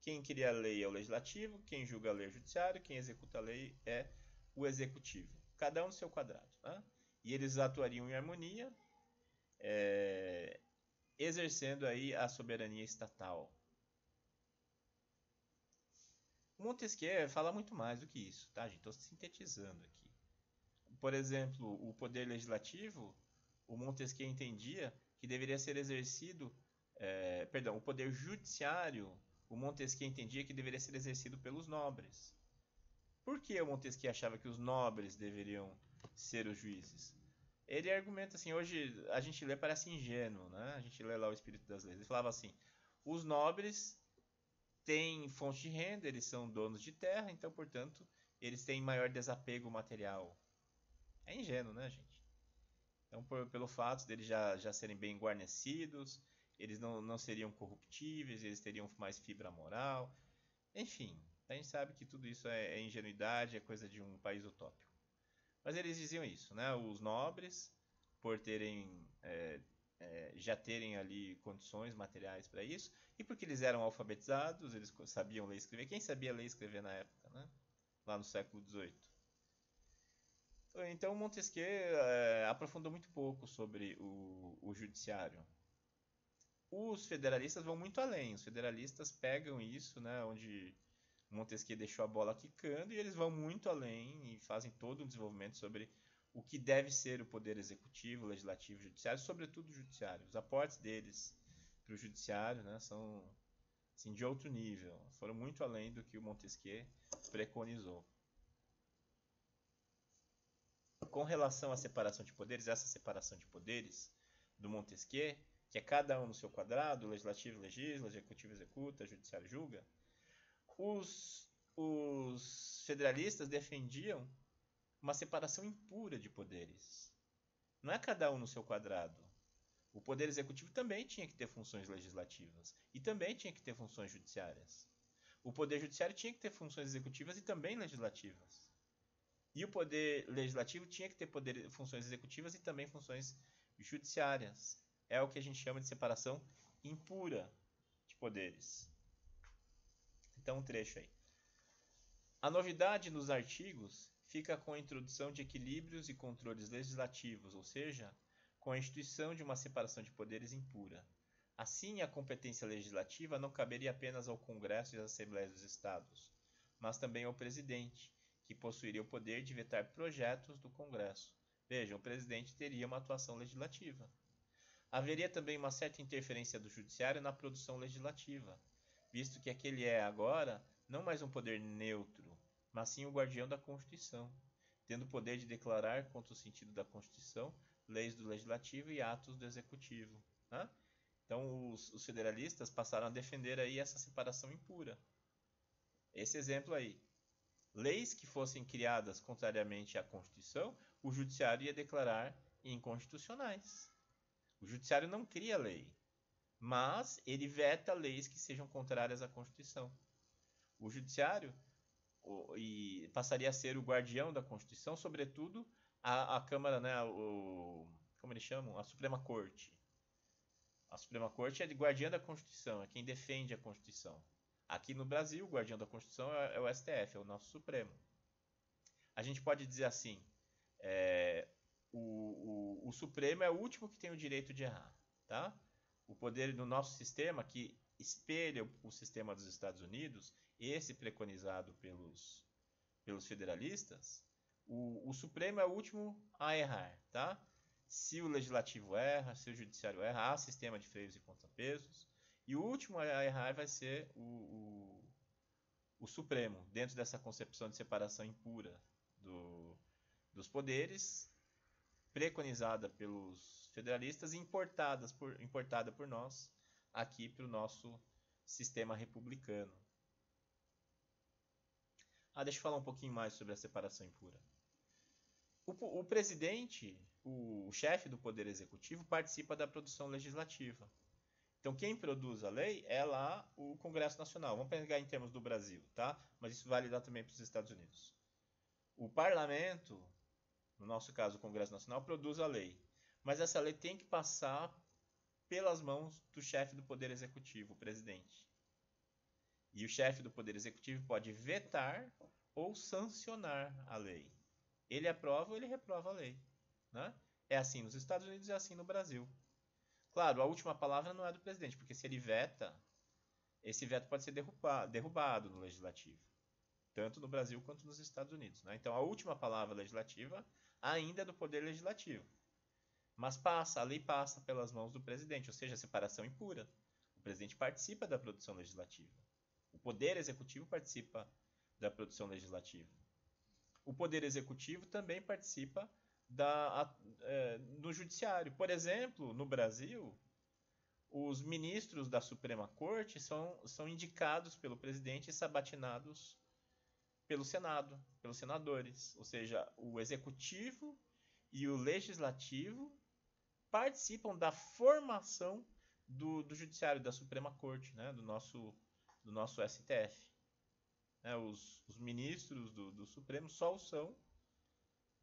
Quem cria a lei é o legislativo, quem julga a lei é o judiciário, quem executa a lei é o executivo. Cada um no seu quadrado, né? E eles atuariam em harmonia, exercendo aí a soberania estatal. Montesquieu fala muito mais do que isso, tá, gente? Estou sintetizando aqui. Por exemplo, o poder legislativo, o Montesquieu entendia que deveria ser exercido, o poder judiciário, o Montesquieu entendia que deveria ser exercido pelos nobres. Por que o Montesquieu achava que os nobres deveriam ser os juízes? Ele argumenta assim, hoje a gente lê, parece ingênuo, né? A gente lê lá o Espírito das Leis. Ele falava assim, os nobres têm fonte de renda, eles são donos de terra, então, portanto, eles têm maior desapego material. É ingênuo, né, gente? Então, pelo fato deles já serem bem guarnecidos, eles não seriam corruptíveis, eles teriam mais fibra moral. Enfim, a gente sabe que tudo isso é ingenuidade, é coisa de um país utópico. Mas eles diziam isso, né? Os nobres, por terem já terem ali condições materiais para isso, e porque eles eram alfabetizados, eles sabiam ler e escrever. Quem sabia ler e escrever na época, né? Lá no século XVIII. Então Montesquieu aprofundou muito pouco sobre o judiciário. Os federalistas vão muito além. Os federalistas pegam isso, né, onde Montesquieu deixou a bola quicando, e eles vão muito além e fazem todo um desenvolvimento sobre o que deve ser o poder executivo, legislativo e judiciário, sobretudo o judiciário. Os aportes deles para o judiciário, né, são assim, de outro nível. Foram muito além do que o Montesquieu preconizou. Com relação à separação de poderes, essa separação de poderes do Montesquieu, que é cada um no seu quadrado, o legislativo legisla, o executivo executa, o judiciário julga, os federalistas defendiam uma separação impura de poderes. Não é cada um no seu quadrado. O poder executivo também tinha que ter funções legislativas e também tinha que ter funções judiciárias. O poder judiciário tinha que ter funções executivas e também legislativas. E o poder legislativo tinha que ter funções executivas e também funções judiciárias. É o que a gente chama de separação impura de poderes. Então, um trecho aí. A novidade nos artigos fica com a introdução de equilíbrios e controles legislativos, ou seja, com a instituição de uma separação de poderes impura. Assim, a competência legislativa não caberia apenas ao Congresso e às Assembleias dos Estados, mas também ao presidente, que possuiria o poder de vetar projetos do Congresso. Vejam, o presidente teria uma atuação legislativa. Haveria também uma certa interferência do judiciário na produção legislativa, visto que aquele é agora não mais um poder neutro, mas sim o guardião da Constituição, tendo o poder de declarar contra o sentido da Constituição leis do Legislativo e atos do Executivo. Né? Então os federalistas passaram a defender aí essa separação impura. Esse exemplo aí. Leis que fossem criadas contrariamente à Constituição, o judiciário ia declarar inconstitucionais. O judiciário não cria lei, mas ele veta leis que sejam contrárias à Constituição. O judiciário passaria a ser o guardião da Constituição, sobretudo a Câmara, né, como eles chamam? A Suprema Corte. A Suprema Corte é de guardiã da Constituição, é quem defende a Constituição. Aqui no Brasil, o guardião da Constituição é o STF, é o nosso Supremo. A gente pode dizer assim, o Supremo é o último que tem o direito de errar. Tá? O poder do nosso sistema, que espelha o sistema dos Estados Unidos, esse preconizado pelos federalistas, o Supremo é o último a errar. Tá? Se o Legislativo erra, se o Judiciário erra, há sistema de freios e contrapesos. E o último a errar vai ser o Supremo, dentro dessa concepção de separação impura dos poderes, preconizada pelos federalistas e importada por nós aqui para o nosso sistema republicano. Deixa eu falar um pouquinho mais sobre a separação impura. O presidente, o chefe do poder executivo, participa da produção legislativa. Então, quem produz a lei é lá o Congresso Nacional. Vamos pegar em termos do Brasil, tá? Mas isso vale lá também para os Estados Unidos. O parlamento, no nosso caso o Congresso Nacional, produz a lei. Mas essa lei tem que passar pelas mãos do chefe do Poder Executivo, o presidente. E o chefe do Poder Executivo pode vetar ou sancionar a lei. Ele aprova ou ele reprova a lei. Né? É assim nos Estados Unidos e é assim no Brasil. Claro, a última palavra não é do presidente, porque se ele veta, esse veto pode ser derrubado no legislativo, tanto no Brasil quanto nos Estados Unidos. Né? Então, a última palavra legislativa ainda é do poder legislativo. Mas a lei passa pelas mãos do presidente, ou seja, a separação impura. O presidente participa da produção legislativa. poder executivo participa da produção legislativa. O poder executivo também participa do judiciário. Por exemplo, no Brasil, os ministros da Suprema Corte são indicados pelo presidente e sabatinados pelo Senado, pelos senadores. Ou seja, o executivo e o legislativo participam da formação do judiciário, da Suprema Corte, né, do nosso STF. Os ministros do Supremo só o são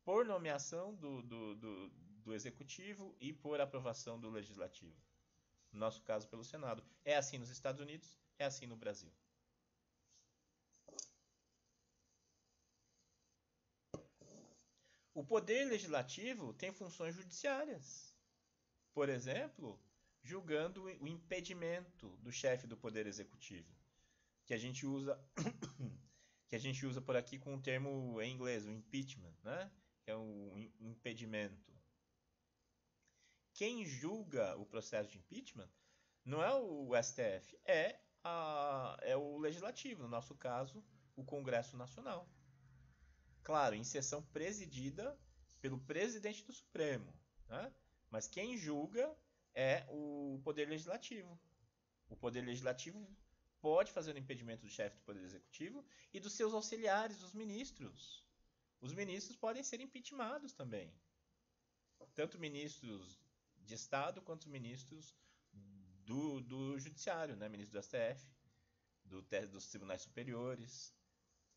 por nomeação do Executivo e por aprovação do Legislativo. No nosso caso, pelo Senado. É assim nos Estados Unidos, é assim no Brasil. O Poder Legislativo tem funções judiciárias. Por exemplo, julgando o impedimento do chefe do Poder Executivo, que a gente usa por aqui com o termo em inglês, o impeachment, né? Que é um impedimento. Quem julga o processo de impeachment não é o STF, é o Legislativo, no nosso caso, o Congresso Nacional. Claro, em sessão presidida pelo presidente do Supremo, né? Mas quem julga é o Poder Legislativo. O Poder Legislativo pode fazer o impedimento do chefe do Poder Executivo e dos seus auxiliares, os ministros. Os ministros podem ser impeachmentados também. Tanto ministros de Estado quanto ministros do Judiciário, né? Ministro do STF, dos Tribunais Superiores.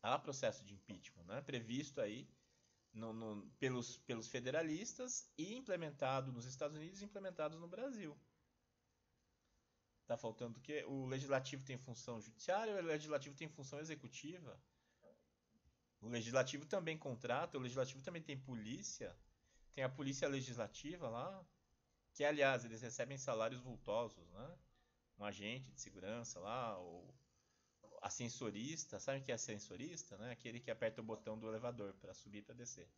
Há processo de impeachment, né? Previsto aí pelos federalistas e implementado nos Estados Unidos e implementado no Brasil. Está faltando o quê? O legislativo tem função judiciária, o legislativo tem função executiva. O legislativo também contrata, o legislativo também tem polícia. Tem a polícia legislativa lá, que aliás eles recebem salários vultosos, né? Um agente de segurança lá, ou ascensorista, sabe o que é ascensorista? Né? Aquele que aperta o botão do elevador para subir e para descer.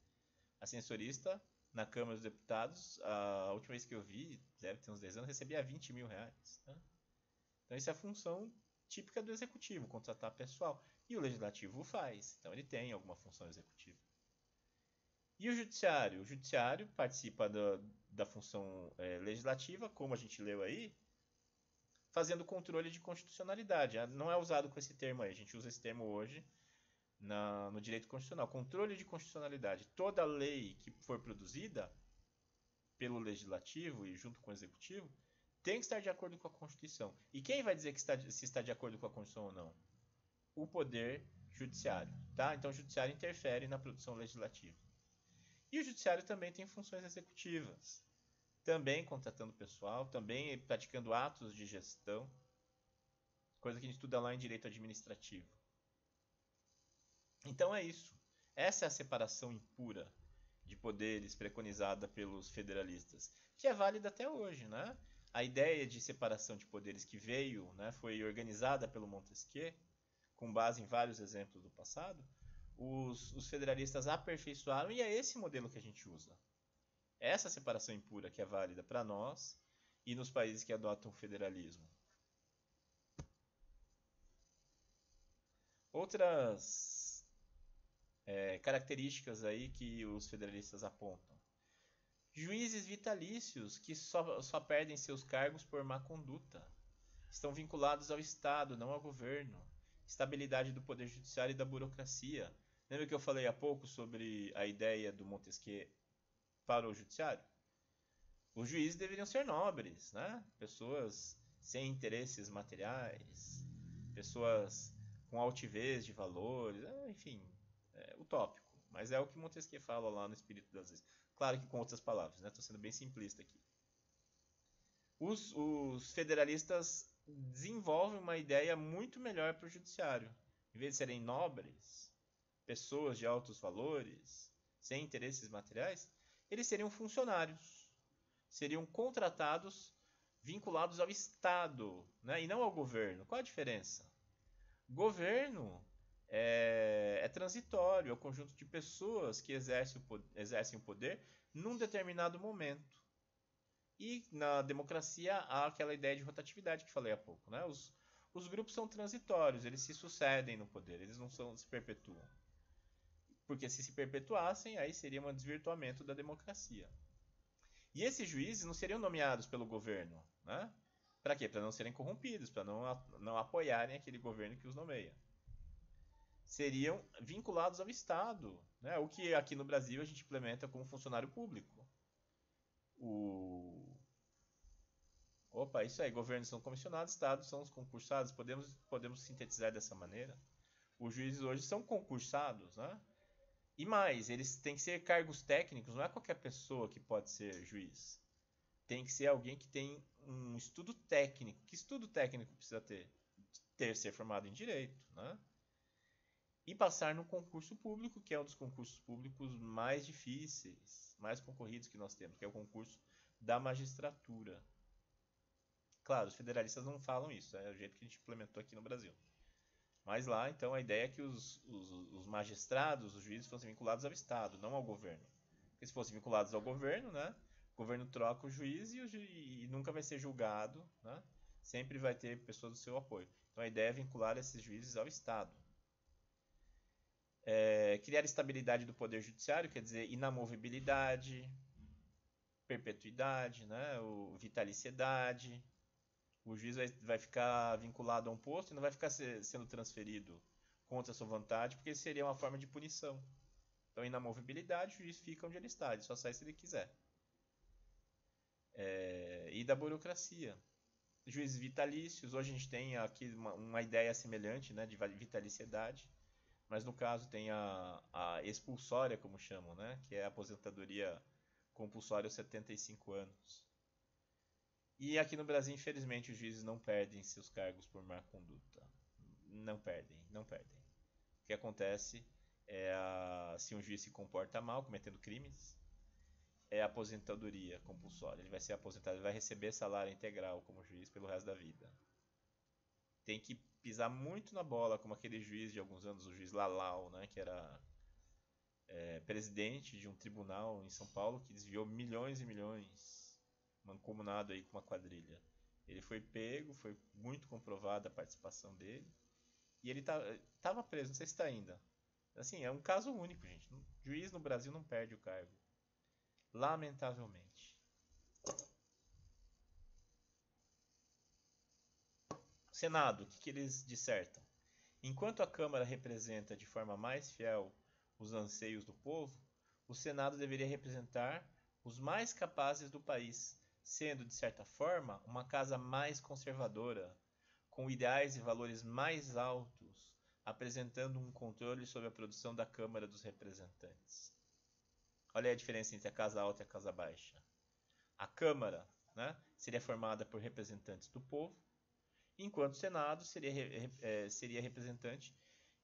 Ascensorista, na Câmara dos Deputados, a última vez que eu vi, deve ter uns 10 anos, recebia 20 mil reais. Né? Então isso é a função típica do executivo, contratar pessoal. E o legislativo o faz, então ele tem alguma função executiva. E o judiciário? O judiciário participa da função legislativa, como a gente leu aí, fazendo controle de constitucionalidade. Não é usado com esse termo aí, a gente usa esse termo hoje no direito constitucional. Controle de constitucionalidade. Toda lei que for produzida pelo legislativo e junto com o executivo tem que estar de acordo com a Constituição. E quem vai dizer se está de acordo com a Constituição ou não? O Poder Judiciário. Tá? Então o Judiciário interfere na produção legislativa. E o Judiciário também tem funções executivas. Também contratando pessoal, também praticando atos de gestão, coisa que a gente estuda lá em direito administrativo. Então é isso. Essa é a separação impura de poderes preconizada pelos federalistas, que é válida até hoje, né? A ideia de separação de poderes que veio, né, foi organizada pelo Montesquieu, com base em vários exemplos do passado, os federalistas aperfeiçoaram e é esse modelo que a gente usa. Essa separação impura que é válida para nós e nos países que adotam o federalismo. Outras características aí que os federalistas apontam. Juízes vitalícios que só perdem seus cargos por má conduta. Estão vinculados ao Estado, não ao governo. Estabilidade do poder judiciário e da burocracia. Lembra que eu falei há pouco sobre a ideia do Montesquieu para o judiciário? Os juízes deveriam ser nobres, né? Pessoas sem interesses materiais, pessoas com altivez de valores, enfim, utópico. Mas é o que Montesquieu fala lá no Espírito das Leis. Claro que com outras palavras, né? Estou sendo bem simplista aqui. Os federalistas desenvolvem uma ideia muito melhor para o judiciário. Em vez de serem nobres, pessoas de altos valores, sem interesses materiais, eles seriam funcionários, seriam contratados, vinculados ao Estado, né? E não ao governo. Qual a diferença? Governo é transitório, é o conjunto de pessoas que exercem o poder num determinado momento. E na democracia há aquela ideia de rotatividade que falei há pouco. Né? Os grupos são transitórios, eles se sucedem no poder, eles não se perpetuam. Porque se perpetuassem, aí seria um desvirtuamento da democracia. E esses juízes não seriam nomeados pelo governo, né? Para quê? Para não serem corrompidos, para não apoiarem aquele governo que os nomeia. Seriam vinculados ao Estado, né? O que aqui no Brasil a gente implementa como funcionário público. Opa, isso aí, governos são comissionados, estados são os concursados, podemos sintetizar dessa maneira. Os juízes hoje são concursados, né? E mais, eles têm que ser cargos técnicos, não é qualquer pessoa que pode ser juiz. Tem que ser alguém que tem um estudo técnico. Que estudo técnico precisa ter? Ser formado em direito, né? E passar no concurso público, que é um dos concursos públicos mais difíceis, mais concorridos que nós temos, que é o concurso da magistratura. Claro, os federalistas não falam isso, é o jeito que a gente implementou aqui no Brasil. Mas lá, então, a ideia é que os magistrados, os juízes, fossem vinculados ao Estado, não ao governo. Porque se fossem vinculados ao governo, né, o governo troca o juiz e nunca vai ser julgado, né, sempre vai ter pessoas do seu apoio. Então a ideia é vincular esses juízes ao Estado. Criar estabilidade do poder judiciário, quer dizer, inamovibilidade, perpetuidade, né, vitaliciedade. O juiz vai ficar vinculado a um posto e não vai ficar sendo transferido contra a sua vontade, porque seria uma forma de punição. Então, inamovibilidade, o juiz fica onde ele está, ele só sai se ele quiser. E da burocracia. Juízes vitalícios, hoje a gente tem aqui uma ideia semelhante, né, de vitaliciedade, mas no caso tem a expulsória, como chamam, né, que é a aposentadoria compulsória aos 75 anos. E aqui no Brasil, infelizmente, os juízes não perdem seus cargos por má conduta. Não perdem. O que acontece é, se um juiz se comporta mal, cometendo crimes, é a aposentadoria compulsória. Ele vai ser aposentado, ele vai receber salário integral como juiz pelo resto da vida. Tem que pisar muito na bola, como aquele juiz de alguns anos, o juiz Lalau, né, que era presidente de um tribunal em São Paulo que desviou milhões e milhões, mancomunado aí com uma quadrilha. Ele foi pego, foi muito comprovada a participação dele, e ele estava preso, não sei se está ainda. Assim, é um caso único, gente. Juiz no Brasil não perde o cargo. Lamentavelmente. Senado, o que eles dissertam? Enquanto a Câmara representa de forma mais fiel os anseios do povo, o Senado deveria representar os mais capazes do país, sendo, de certa forma, uma casa mais conservadora, com ideais e valores mais altos, apresentando um controle sobre a produção da Câmara dos Representantes. Olha aí a diferença entre a casa alta e a casa baixa. A Câmara, né, seria formada por representantes do povo, enquanto o Senado seria representante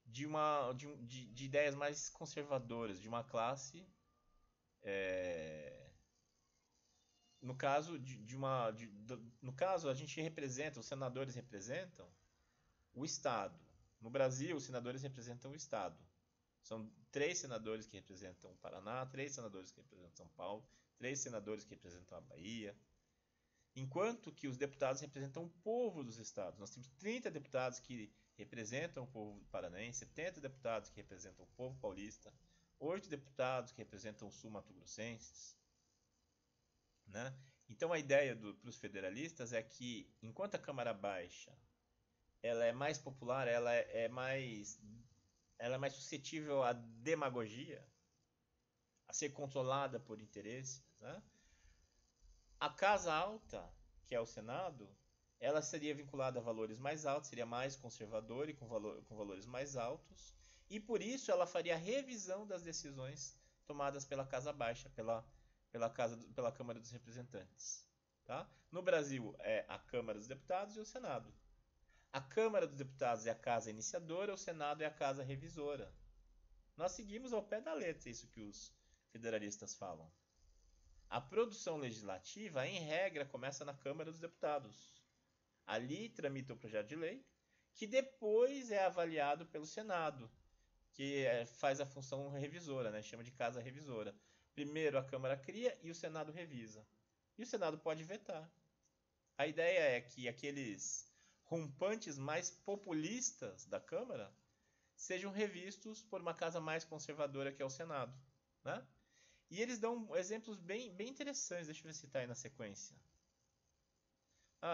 de ideias mais conservadoras, de uma classe, no caso a gente representa, os senadores representam o Estado. No Brasil, os senadores representam o Estado. São 3 senadores que representam o Paraná, 3 senadores que representam São Paulo, 3 senadores que representam a Bahia. Enquanto que os deputados representam o povo dos estados. Nós temos 30 deputados que representam o povo paranaense, 70 deputados que representam o povo paulista, 8 deputados que representam os sul-mato-grossenses. Né? Então a ideia para os federalistas é que, enquanto a Câmara Baixa ela é mais popular, ela é mais suscetível à demagogia, a ser controlada por interesses, né? A Casa Alta, que é o Senado, ela seria vinculada a valores mais altos, seria mais conservadora e com valores mais altos, e por isso ela faria a revisão das decisões tomadas pela Casa Baixa, pela Câmara dos Representantes. Tá? No Brasil é a Câmara dos Deputados e o Senado. A Câmara dos Deputados é a casa iniciadora, o Senado é a casa revisora. Nós seguimos ao pé da letra isso que os federalistas falam. A produção legislativa, em regra, começa na Câmara dos Deputados. Ali tramita o projeto de lei, que depois é avaliado pelo Senado, que faz a função revisora, né? Chama de casa revisora. Primeiro a Câmara cria e o Senado revisa. E o Senado pode vetar. A ideia é que aqueles rompantes mais populistas da Câmara sejam revistos por uma casa mais conservadora que é o Senado, né? E eles dão exemplos bem interessantes, deixa eu ver se está aí na sequência.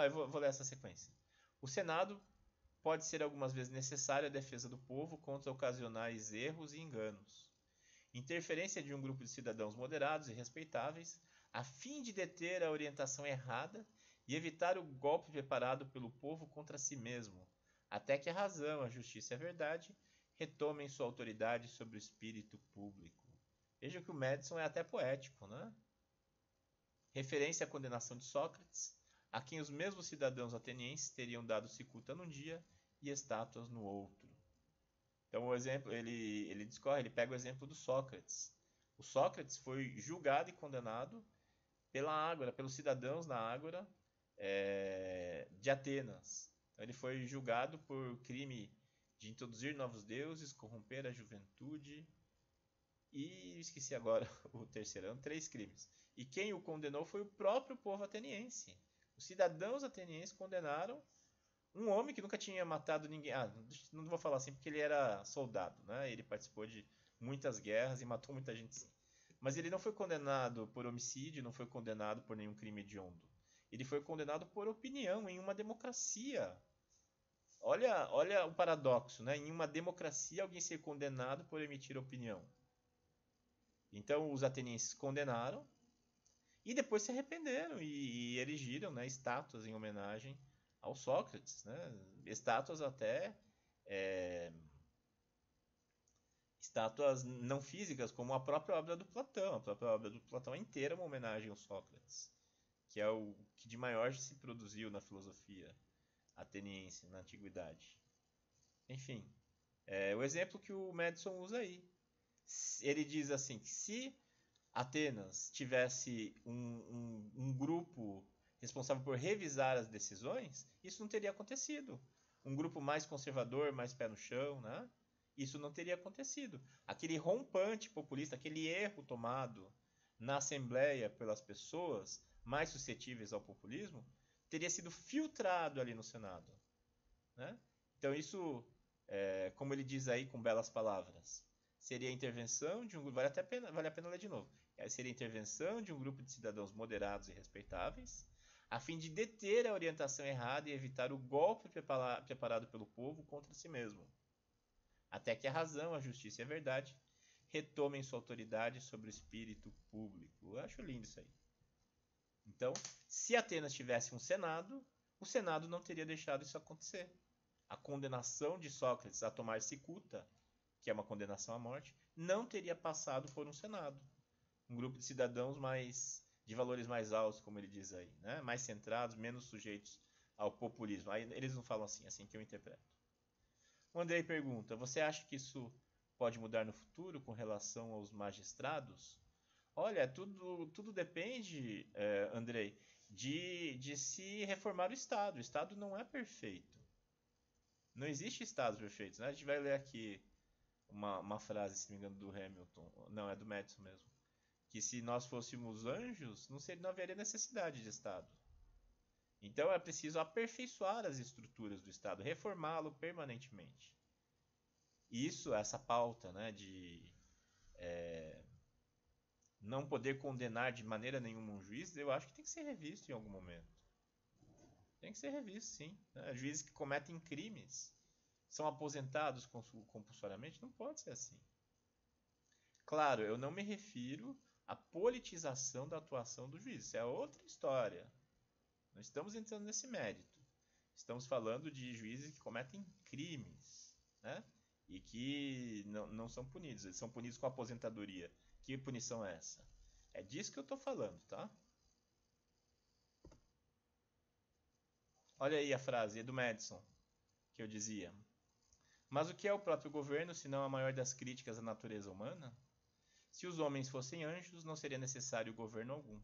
Eu vou ler essa sequência. O Senado pode ser algumas vezes necessário à defesa do povo contra ocasionais erros e enganos. Interferência de um grupo de cidadãos moderados e respeitáveis, a fim de deter a orientação errada e evitar o golpe preparado pelo povo contra si mesmo, até que a razão, a justiça e a verdade retomem sua autoridade sobre o espírito público. Veja que o Madison é até poético, né? Referência à condenação de Sócrates, a quem os mesmos cidadãos atenienses teriam dado cicuta num dia e estátuas no outro. Então o exemplo, ele discorre, ele pega o exemplo do Sócrates. O Sócrates foi julgado e condenado pela Ágora, pelos cidadãos na Ágora de Atenas. Então, ele foi julgado por crime de introduzir novos deuses, corromper a juventude e esqueci agora o terceiro, eram 3 crimes. E quem o condenou foi o próprio povo ateniense. Os cidadãos atenienses condenaram um homem que nunca tinha matado ninguém. Não vou falar assim porque ele era soldado, né? Ele participou de muitas guerras e matou muita gente sim. Mas ele não foi condenado por homicídio, não foi condenado por nenhum crime hediondo. Ele foi condenado por opinião em uma democracia. Olha o paradoxo, né? Em uma democracia alguém ser condenado por emitir opinião. Então os atenienses condenaram e depois se arrependeram e erigiram, né, estátuas em homenagem ao Sócrates, né? Estátuas até estátuas não físicas, como a própria obra do Platão. A própria obra do Platão é inteira uma homenagem ao Sócrates, que é o que de maior se produziu na filosofia ateniense na antiguidade. Enfim, o exemplo que o Madison usa aí. Ele diz assim, que se Atenas tivesse um grupo responsável por revisar as decisões, isso não teria acontecido. Um grupo mais conservador, mais pé no chão, né? Isso não teria acontecido. Aquele rompante populista, aquele erro tomado na Assembleia pelas pessoas mais suscetíveis ao populismo, teria sido filtrado ali no Senado, né? Então isso, como ele diz aí com belas palavras, seria a intervenção de um grupo, vale a pena ler de novo, seria a intervenção de um grupo de cidadãos moderados e respeitáveis, a fim de deter a orientação errada e evitar o golpe preparado pelo povo contra si mesmo, até que a razão, a justiça e a verdade retomem sua autoridade sobre o espírito público. Eu acho lindo isso aí. Então, se Atenas tivesse um Senado, o Senado não teria deixado isso acontecer. A condenação de Sócrates a tomar cicuta, que é uma condenação à morte, não teria passado por um Senado. Um grupo de cidadãos de valores mais altos, como ele diz aí, né? Mais centrados, menos sujeitos ao populismo. Aí eles não falam assim que eu interpreto. O Andrei pergunta, você acha que isso pode mudar no futuro com relação aos magistrados? Olha, tudo depende, Andrei, de se reformar o Estado. O Estado não é perfeito. Não existe Estados perfeitos, né? A gente vai ler aqui uma frase, se não me engano, do Hamilton. Não, é do Madison mesmo. Que se nós fôssemos anjos, não haveria necessidade de Estado. Então é preciso aperfeiçoar as estruturas do Estado, reformá-lo permanentemente. Isso, essa pauta, né, de não poder condenar de maneira nenhuma um juiz, eu acho que tem que ser revisto em algum momento. Tem que ser revisto, sim. Né? Juízes que cometem crimes são aposentados compulsoriamente, não pode ser assim. Claro, eu não me refiro à politização da atuação do juiz, isso é outra história. Não estamos entrando nesse mérito. Estamos falando de juízes que cometem crimes, né? E que não são punidos, eles são punidos com aposentadoria. Que punição é essa? É disso que eu estou falando, tá? Olha aí a frase do Madison, que eu dizia. Mas o que é o próprio governo, se não a maior das críticas à natureza humana? Se os homens fossem anjos, não seria necessário governo algum.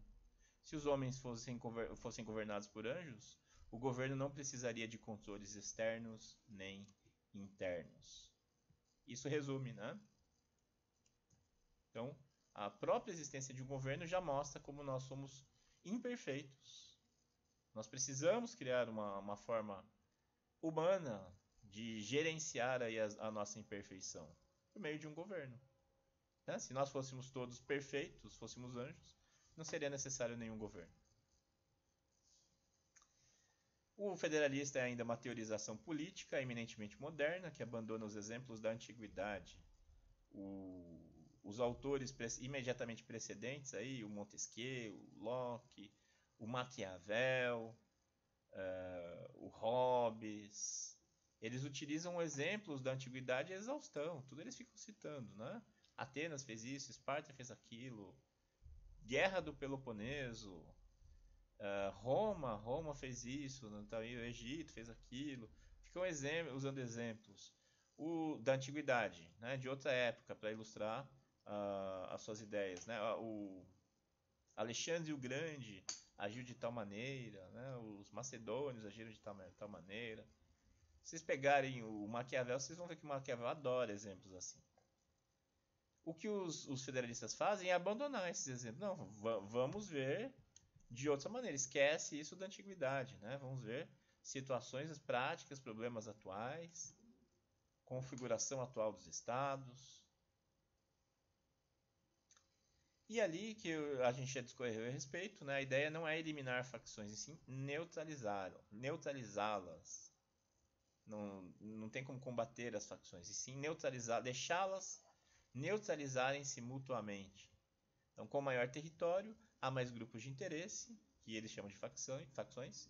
Se os homens fossem governados por anjos, o governo não precisaria de controles externos nem internos. Isso resume, né? Então, a própria existência de um governo já mostra como nós somos imperfeitos. Nós precisamos criar uma forma humana de gerenciar aí a nossa imperfeição por meio de um governo. Né? Se nós fôssemos todos perfeitos, fôssemos anjos, não seria necessário nenhum governo. O federalista é ainda uma teorização política eminentemente moderna que abandona os exemplos da antiguidade. Os autores imediatamente precedentes, aí, o Montesquieu, o Locke, o Maquiavel, o Hobbes, eles utilizam exemplos da antiguidade a exaustão, tudo eles ficam citando, né? Atenas fez isso, Esparta fez aquilo, Guerra do Peloponeso, Roma fez isso, então, o Egito fez aquilo, ficam usando exemplos da antiguidade, né? De outra época, para ilustrar as suas ideias, né? O Alexandre o Grande agiu de tal maneira, né? Os macedônios agiram de tal maneira. Se vocês pegarem o Maquiavel, vocês vão ver que o Maquiavel adora exemplos assim. O que os federalistas fazem é abandonar esses exemplos. Não, vamos ver de outra maneira. Esquece isso da antiguidade, né? Vamos ver situações práticas, problemas atuais, configuração atual dos estados. E ali que a gente já discorreu a respeito, né? A ideia não é eliminar facções, e sim neutralizá-las. Não tem como combater as facções, e sim deixá-las neutralizarem-se mutuamente. Então, com maior território, há mais grupos de interesse, que eles chamam de facções,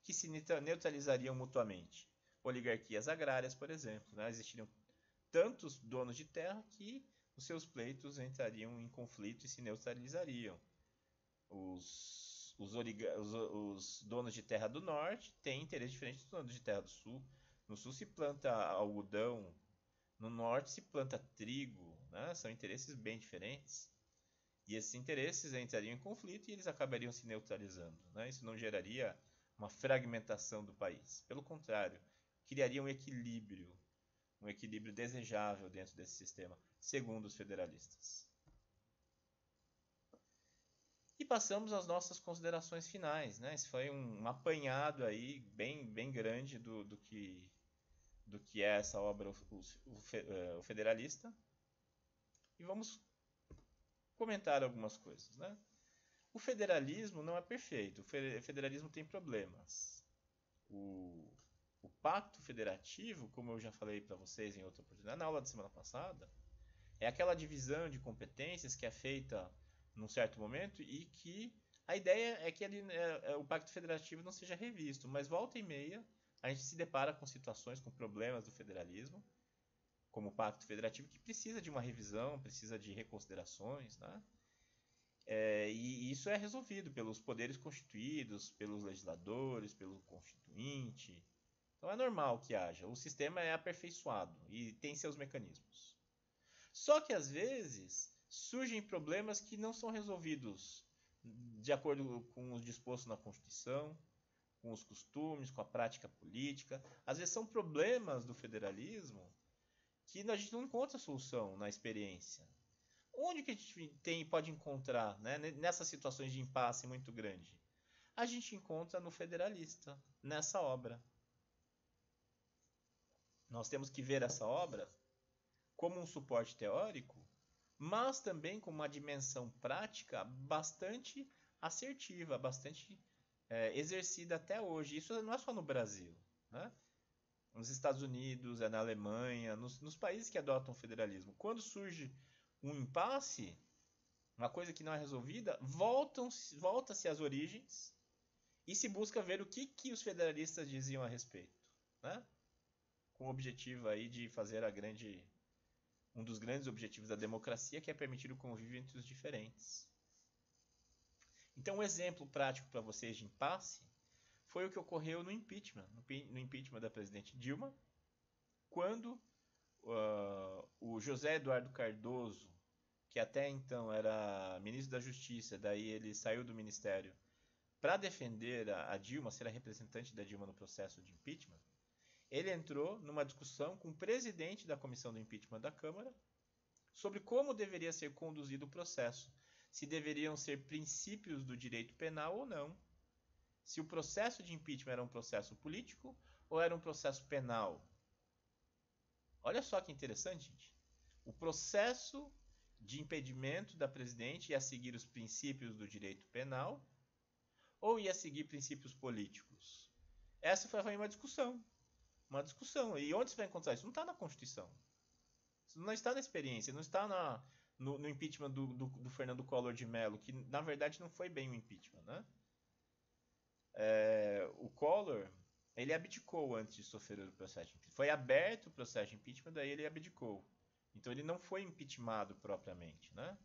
que se neutralizariam mutuamente. Oligarquias agrárias, por exemplo, né? Existiriam tantos donos de terra que os seus pleitos entrariam em conflito e se neutralizariam. Os donos de terra do norte têm interesse diferente dos donos de terra do sul. No sul se planta algodão, no norte se planta trigo, né? São interesses bem diferentes. E esses interesses entrariam em conflito e eles acabariam se neutralizando, né? Isso não geraria uma fragmentação do país. Pelo contrário, criaria um equilíbrio desejável dentro desse sistema, segundo os federalistas. E passamos às nossas considerações finais, né? Esse foi um apanhado aí bem grande do que é essa obra, o Federalista. E vamos comentar algumas coisas, né? O federalismo não é perfeito, o federalismo tem problemas. O pacto federativo, como eu já falei para vocês em outra oportunidade, na aula da semana passada, é aquela divisão de competências que é feita num certo momento e que a ideia é que o pacto federativo não seja revisto, mas volta e meia a gente se depara com situações, com problemas do federalismo, como o pacto federativo, que precisa de uma revisão, precisa de reconsiderações, né? E isso é resolvido pelos poderes constituídos, pelos legisladores, pelo constituinte. Então é normal que haja. O sistema é aperfeiçoado e tem seus mecanismos. Só que às vezes surgem problemas que não são resolvidos de acordo com o disposto na Constituição, com os costumes, com a prática política. Às vezes são problemas do federalismo que a gente não encontra solução na experiência. Onde que a gente pode encontrar, né, nessas situações de impasse muito grande? A gente encontra no Federalista, nessa obra. Nós temos que ver essa obra como um suporte teórico, mas também com uma dimensão prática bastante assertiva, bastante exercida até hoje. Isso não é só no Brasil, né? Nos Estados Unidos, na Alemanha, nos países que adotam o federalismo. Quando surge um impasse, uma coisa que não é resolvida, volta-se às origens e se busca ver o que os federalistas diziam a respeito, né? Com o objetivo aí de fazer um dos grandes objetivos da democracia, que é permitir o convívio entre os diferentes. Então, um exemplo prático para vocês de impasse foi o que ocorreu no impeachment da presidente Dilma, quando o José Eduardo Cardoso, que até então era ministro da Justiça, daí ele saiu do ministério para defender a Dilma, ser a representante da Dilma no processo de impeachment, ele entrou numa discussão com o presidente da comissão do impeachment da Câmara sobre como deveria ser conduzido o processo, se deveriam ser princípios do direito penal ou não, se o processo de impeachment era um processo político ou era um processo penal. Olha só que interessante, gente. O processo de impedimento da presidente ia seguir os princípios do direito penal ou ia seguir princípios políticos? Essa foi uma discussão. Uma discussão. E onde você vai encontrar isso? Não está na Constituição. Isso não está na experiência, não está no impeachment do Fernando Collor de Mello, que na verdade não foi bem um impeachment, né? O Collor, ele abdicou antes de sofrer o processo de impeachment. Foi aberto o processo de impeachment, daí ele abdicou. Então ele não foi impeachmentado propriamente, né?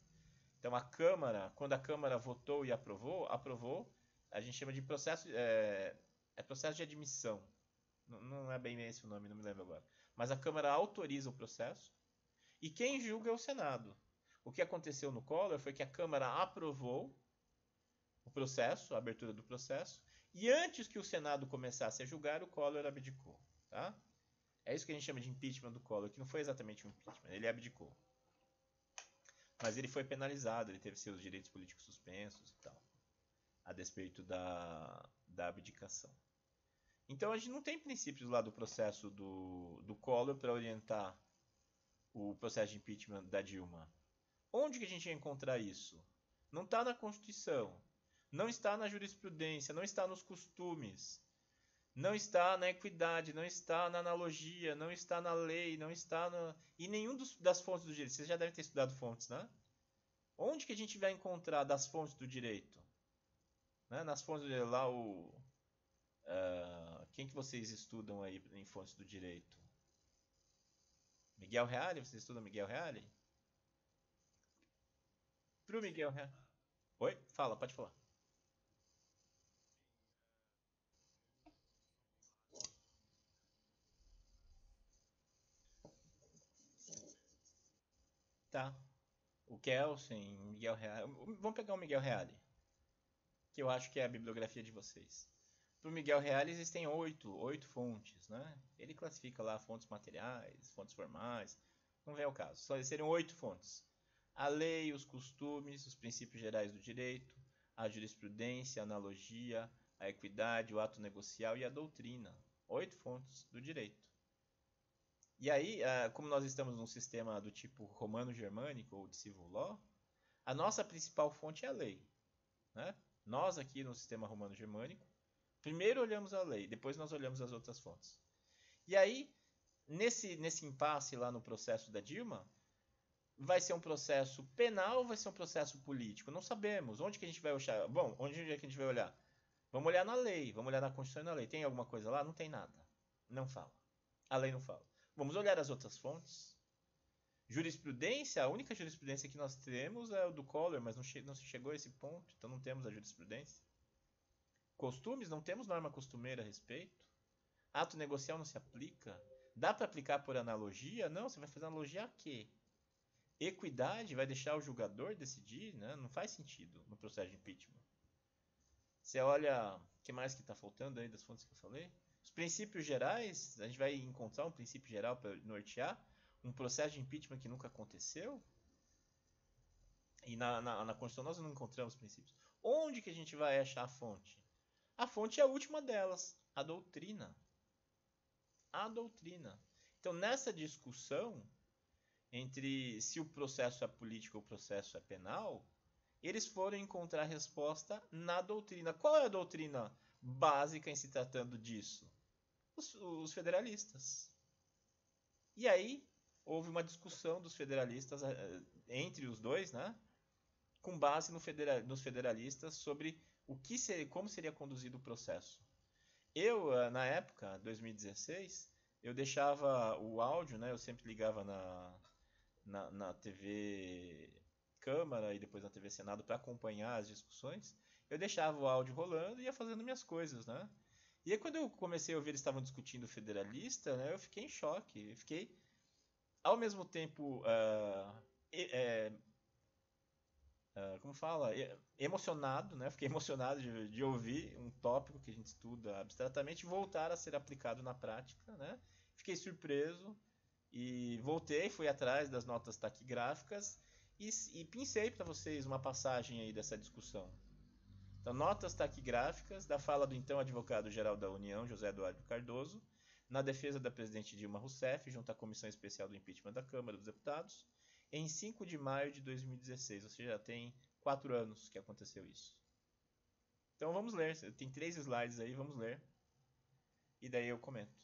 Então a Câmara, quando a Câmara votou e aprovou, a gente chama de processo, processo de admissão. Não é bem esse o nome, não me lembro agora. Mas a Câmara autoriza o processo e quem julga é o Senado. O que aconteceu no Collor foi que a Câmara aprovou o processo, a abertura do processo, e antes que o Senado começasse a julgar, o Collor abdicou. Tá? É isso que a gente chama de impeachment do Collor, que não foi exatamente um impeachment, ele abdicou. Mas ele foi penalizado, ele teve seus direitos políticos suspensos e tal, a despeito da abdicação. Então a gente não tem princípios lá do processo do Collor para orientar o processo de impeachment da Dilma. Onde que a gente ia encontrar isso? Não está na Constituição, não está na jurisprudência, não está nos costumes, não está na equidade, não está na analogia, não está na lei, não está em nenhum das fontes do direito. Vocês já devem ter estudado fontes, né? Onde que a gente vai encontrar das fontes do direito? Né? Nas fontes do direito, lá quem que vocês estudam aí em fontes do direito? Miguel Reale? Vocês estudam Miguel Reale? Pro Miguel Reale. Oi? Fala, pode falar. Tá. O Kelsen, Miguel Reale. Vamos pegar o Miguel Reale, que eu acho que é a bibliografia de vocês. Para o Miguel Reale existem oito fontes, né? Ele classifica lá fontes materiais, fontes formais, não vem ao caso. Só seriam 8 fontes. A lei, os costumes, os princípios gerais do direito, a jurisprudência, a analogia, a equidade, o ato negocial e a doutrina. 8 fontes do direito. E aí, como nós estamos num sistema do tipo romano-germânico ou de civil law, a nossa principal fonte é a lei. Né? Nós aqui no sistema romano-germânico, primeiro olhamos a lei, depois nós olhamos as outras fontes. E aí, nesse impasse lá no processo da Dilma, vai ser um processo penal ou vai ser um processo político? Não sabemos. Onde que a gente vai olhar? Bom, onde é que a gente vai olhar? Vamos olhar na lei, vamos olhar na Constituição e na lei. Tem alguma coisa lá? Não tem nada. Não fala. A lei não fala. Vamos olhar as outras fontes. Jurisprudência, a única jurisprudência que nós temos é o do Collor, mas não se chegou a esse ponto, então não temos a jurisprudência. Costumes, não temos norma costumeira a respeito. Ato negocial não se aplica. Dá para aplicar por analogia? Não, você vai fazer analogia a quê? Equidade vai deixar o julgador decidir? Né? Não faz sentido no processo de impeachment. Você olha, o que mais que está faltando aí das fontes que eu falei? Os princípios gerais, a gente vai encontrar um princípio geral para nortear um processo de impeachment que nunca aconteceu? E na Constituição nós não encontramos princípios. Onde que a gente vai achar a fonte? A fonte é a última delas, a doutrina. A doutrina. Então, nessa discussão entre se o processo é político ou o processo é penal, eles foram encontrar resposta na doutrina. Qual é a doutrina básica em se tratando disso? Os federalistas. E aí, houve uma discussão dos federalistas entre os dois, né? Com base nos federalistas sobre como seria conduzido o processo. Eu, na época, 2016, eu deixava o áudio, né? Eu sempre ligava na TV Câmara e depois na TV Senado para acompanhar as discussões. Eu deixava o áudio rolando e ia fazendo minhas coisas, né? E aí quando eu comecei a ouvir eles estavam discutindo o federalista, né? Eu fiquei em choque. Eu fiquei, ao mesmo tempo, como fala, emocionado, né? Fiquei emocionado de ouvir um tópico que a gente estuda abstratamente voltar a ser aplicado na prática, né? Fiquei surpreso e voltei, fui atrás das notas taquigráficas e pincei para vocês uma passagem aí dessa discussão. Então, notas taquigráficas da fala do então advogado-geral da União, José Eduardo Cardoso, na defesa da presidente Dilma Rousseff, junto à Comissão Especial do Impeachment da Câmara dos Deputados, em 5 de maio de 2016, ou seja, já tem 4 anos que aconteceu isso. Então vamos ler, tem 3 slides aí, vamos ler, e daí eu comento.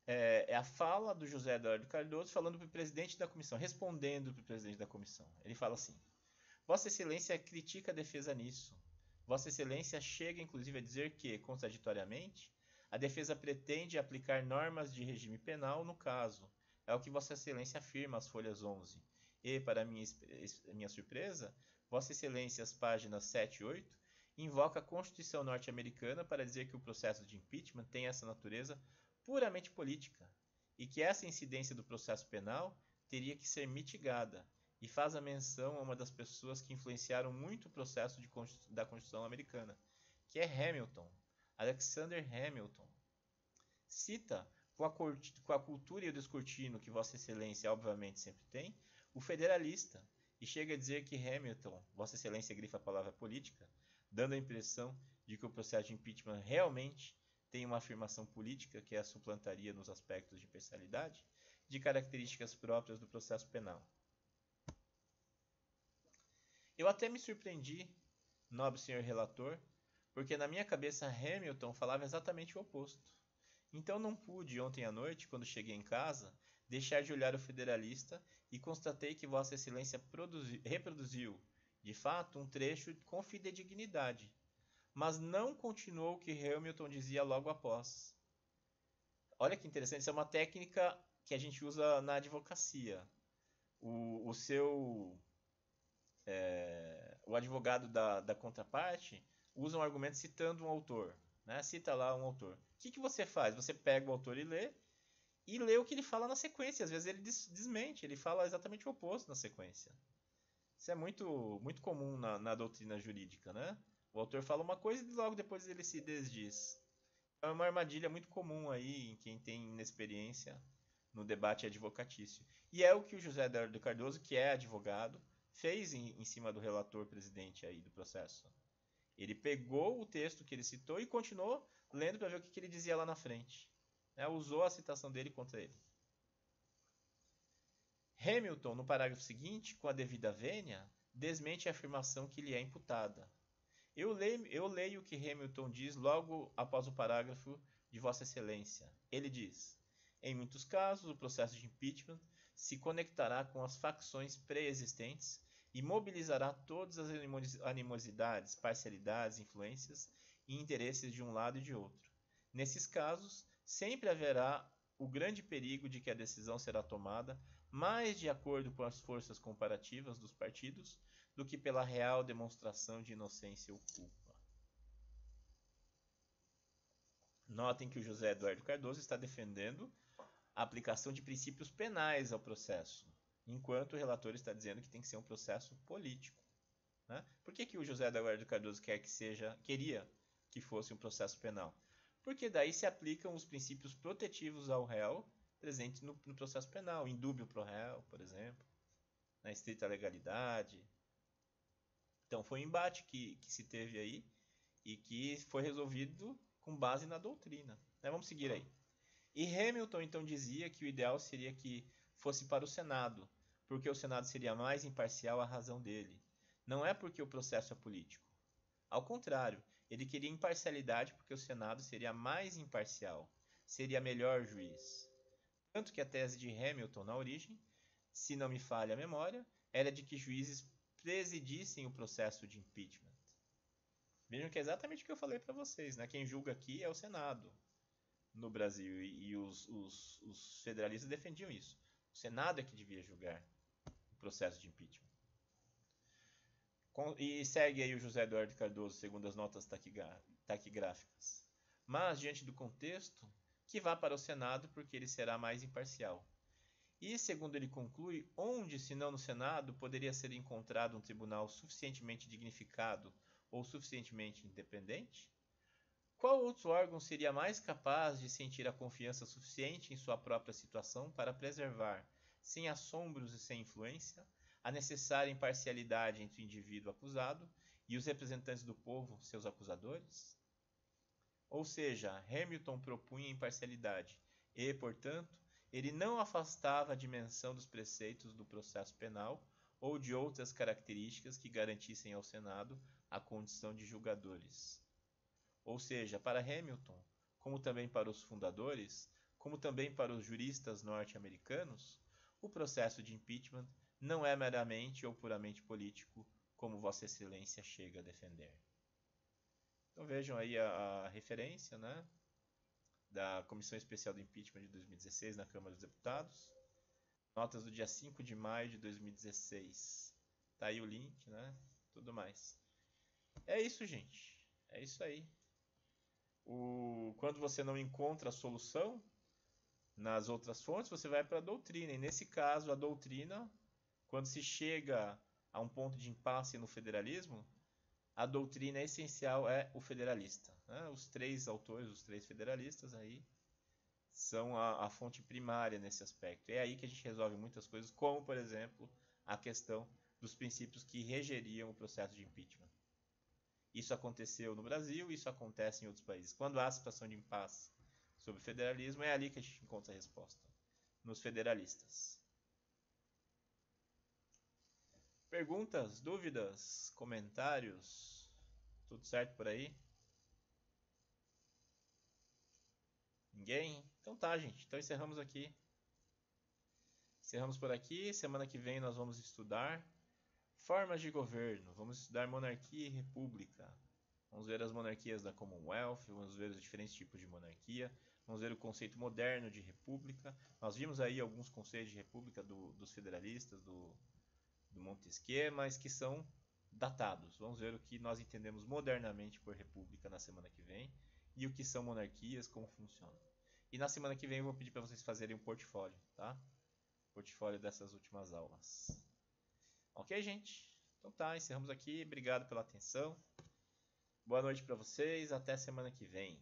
É a fala do José Eduardo Cardoso falando para o presidente da comissão, respondendo para o presidente da comissão. Ele fala assim: Vossa Excelência critica a defesa nisso. Vossa Excelência chega inclusive a dizer que, contraditoriamente, a defesa pretende aplicar normas de regime penal no caso. É o que Vossa Excelência afirma às folhas 11. E, para minha surpresa, Vossa Excelência, as páginas 7 e 8, invoca a Constituição norte-americana para dizer que o processo de impeachment tem essa natureza puramente política e que essa incidência do processo penal teria que ser mitigada, e faz a menção a uma das pessoas que influenciaram muito o processo da Constituição americana, que é Hamilton, Alexander Hamilton. Cita, com a cultura e o descortino que Vossa Excelência obviamente sempre tem, o federalista, e chega a dizer que Hamilton, Vossa Excelência grifa a palavra política, dando a impressão de que o processo de impeachment realmente tem uma afirmação política que a suplantaria nos aspectos de imparcialidade, de características próprias do processo penal. Eu até me surpreendi, nobre senhor relator, porque na minha cabeça Hamilton falava exatamente o oposto. Então não pude, ontem à noite, quando cheguei em casa, deixar de olhar o federalista e constatei que Vossa Excelência reproduziu, de fato, um trecho com fidedignidade, mas não continuou o que Hamilton dizia logo após. Olha que interessante, isso é uma técnica que a gente usa na advocacia. O advogado da contraparte usa um argumento citando um autor, né? Cita lá um autor. O que você faz? Você pega o autor e lê o que ele fala na sequência. Às vezes ele desmente, ele fala exatamente o oposto na sequência. Isso é muito, muito comum na doutrina jurídica, né? O autor fala uma coisa e logo depois ele se desdiz. É uma armadilha muito comum aí em quem tem inexperiência no debate advocatício. E é o que o José Eduardo Cardoso, que é advogado, fez em cima do relator presidente aí do processo. Ele pegou o texto que ele citou e continuou lendo para ver o que ele dizia lá na frente. Usou a citação dele contra ele. Hamilton, no parágrafo seguinte, com a devida vênia, desmente a afirmação que lhe é imputada. Eu leio o que Hamilton diz logo após o parágrafo de Vossa Excelência. Ele diz: em muitos casos, o processo de impeachment se conectará com as facções pré-existentes e mobilizará todas as animosidades, parcialidades, influências e interesses de um lado e de outro. Nesses casos, sempre haverá o grande perigo de que a decisão será tomada mais de acordo com as forças comparativas dos partidos do que pela real demonstração de inocência ou culpa. Notem que o José Eduardo Cardoso está defendendo a aplicação de princípios penais ao processo, enquanto o relator está dizendo que tem que ser um processo político. Né? Por que o José Eduardo Cardoso queria que fosse um processo penal? Porque daí se aplicam os princípios protetivos ao réu presentes no processo penal, indúbio pro réu, por exemplo, na estrita legalidade. Então foi um embate que se teve aí e que foi resolvido com base na doutrina. Vamos seguir aí. E Hamilton então dizia que o ideal seria que fosse para o Senado, porque o Senado seria mais imparcial à razão dele. Não é porque o processo é político. Ao contrário, ele queria imparcialidade porque o Senado seria mais imparcial, seria melhor juiz. Tanto que a tese de Hamilton na origem, se não me falha a memória, era de que juízes presidissem o processo de impeachment. Vejam que é exatamente o que eu falei para vocês, né? Quem julga aqui é o Senado no Brasil e os federalistas defendiam isso. O Senado é que devia julgar o processo de impeachment. E segue aí o José Eduardo Cardoso, segundo as notas taquigráficas. Mas, diante do contexto, que vá para o Senado porque ele será mais imparcial. E, segundo ele conclui, onde, se não no Senado, poderia ser encontrado um tribunal suficientemente dignificado ou suficientemente independente? Qual outro órgão seria mais capaz de sentir a confiança suficiente em sua própria situação para preservar, sem assombros e sem influência, a necessária imparcialidade entre o indivíduo acusado e os representantes do povo seus acusadores? Ou seja, Hamilton propunha imparcialidade e, portanto, ele não afastava a dimensão dos preceitos do processo penal ou de outras características que garantissem ao Senado a condição de julgadores. Ou seja, para Hamilton, como também para os fundadores, como também para os juristas norte-americanos, o processo de impeachment não é meramente ou puramente político, como Vossa Excelência chega a defender. Então vejam aí a referência, né, da Comissão Especial do Impeachment de 2016 na Câmara dos Deputados. Notas do dia 5 de maio de 2016. Tá aí o link, né? Tudo mais. É isso, gente. É isso aí. Quando você não encontra a solução nas outras fontes, você vai para a doutrina. E nesse caso, a doutrina, quando se chega a um ponto de impasse no federalismo, a doutrina essencial é o federalista. Né? Os três autores, os três federalistas aí, são a fonte primária nesse aspecto. É aí que a gente resolve muitas coisas, como, por exemplo, a questão dos princípios que regeriam o processo de impeachment. Isso aconteceu no Brasil, isso acontece em outros países. Quando há situação de impasse sobre o federalismo, é ali que a gente encontra a resposta, nos federalistas. Perguntas, dúvidas, comentários? Tudo certo por aí? Ninguém? Então tá, gente. Então encerramos aqui. Encerramos por aqui. Semana que vem nós vamos estudar formas de governo. Vamos estudar monarquia e república. Vamos ver as monarquias da Commonwealth, vamos ver os diferentes tipos de monarquia, vamos ver o conceito moderno de república. Nós vimos aí alguns conceitos de república dos federalistas, do Montesquieu, mas que são datados. Vamos ver o que nós entendemos modernamente por república na semana que vem e o que são monarquias, como funcionam. E na semana que vem eu vou pedir para vocês fazerem um portfólio, tá? Portfólio dessas últimas aulas. Ok, gente? Então tá, encerramos aqui. Obrigado pela atenção. Boa noite para vocês. Até semana que vem.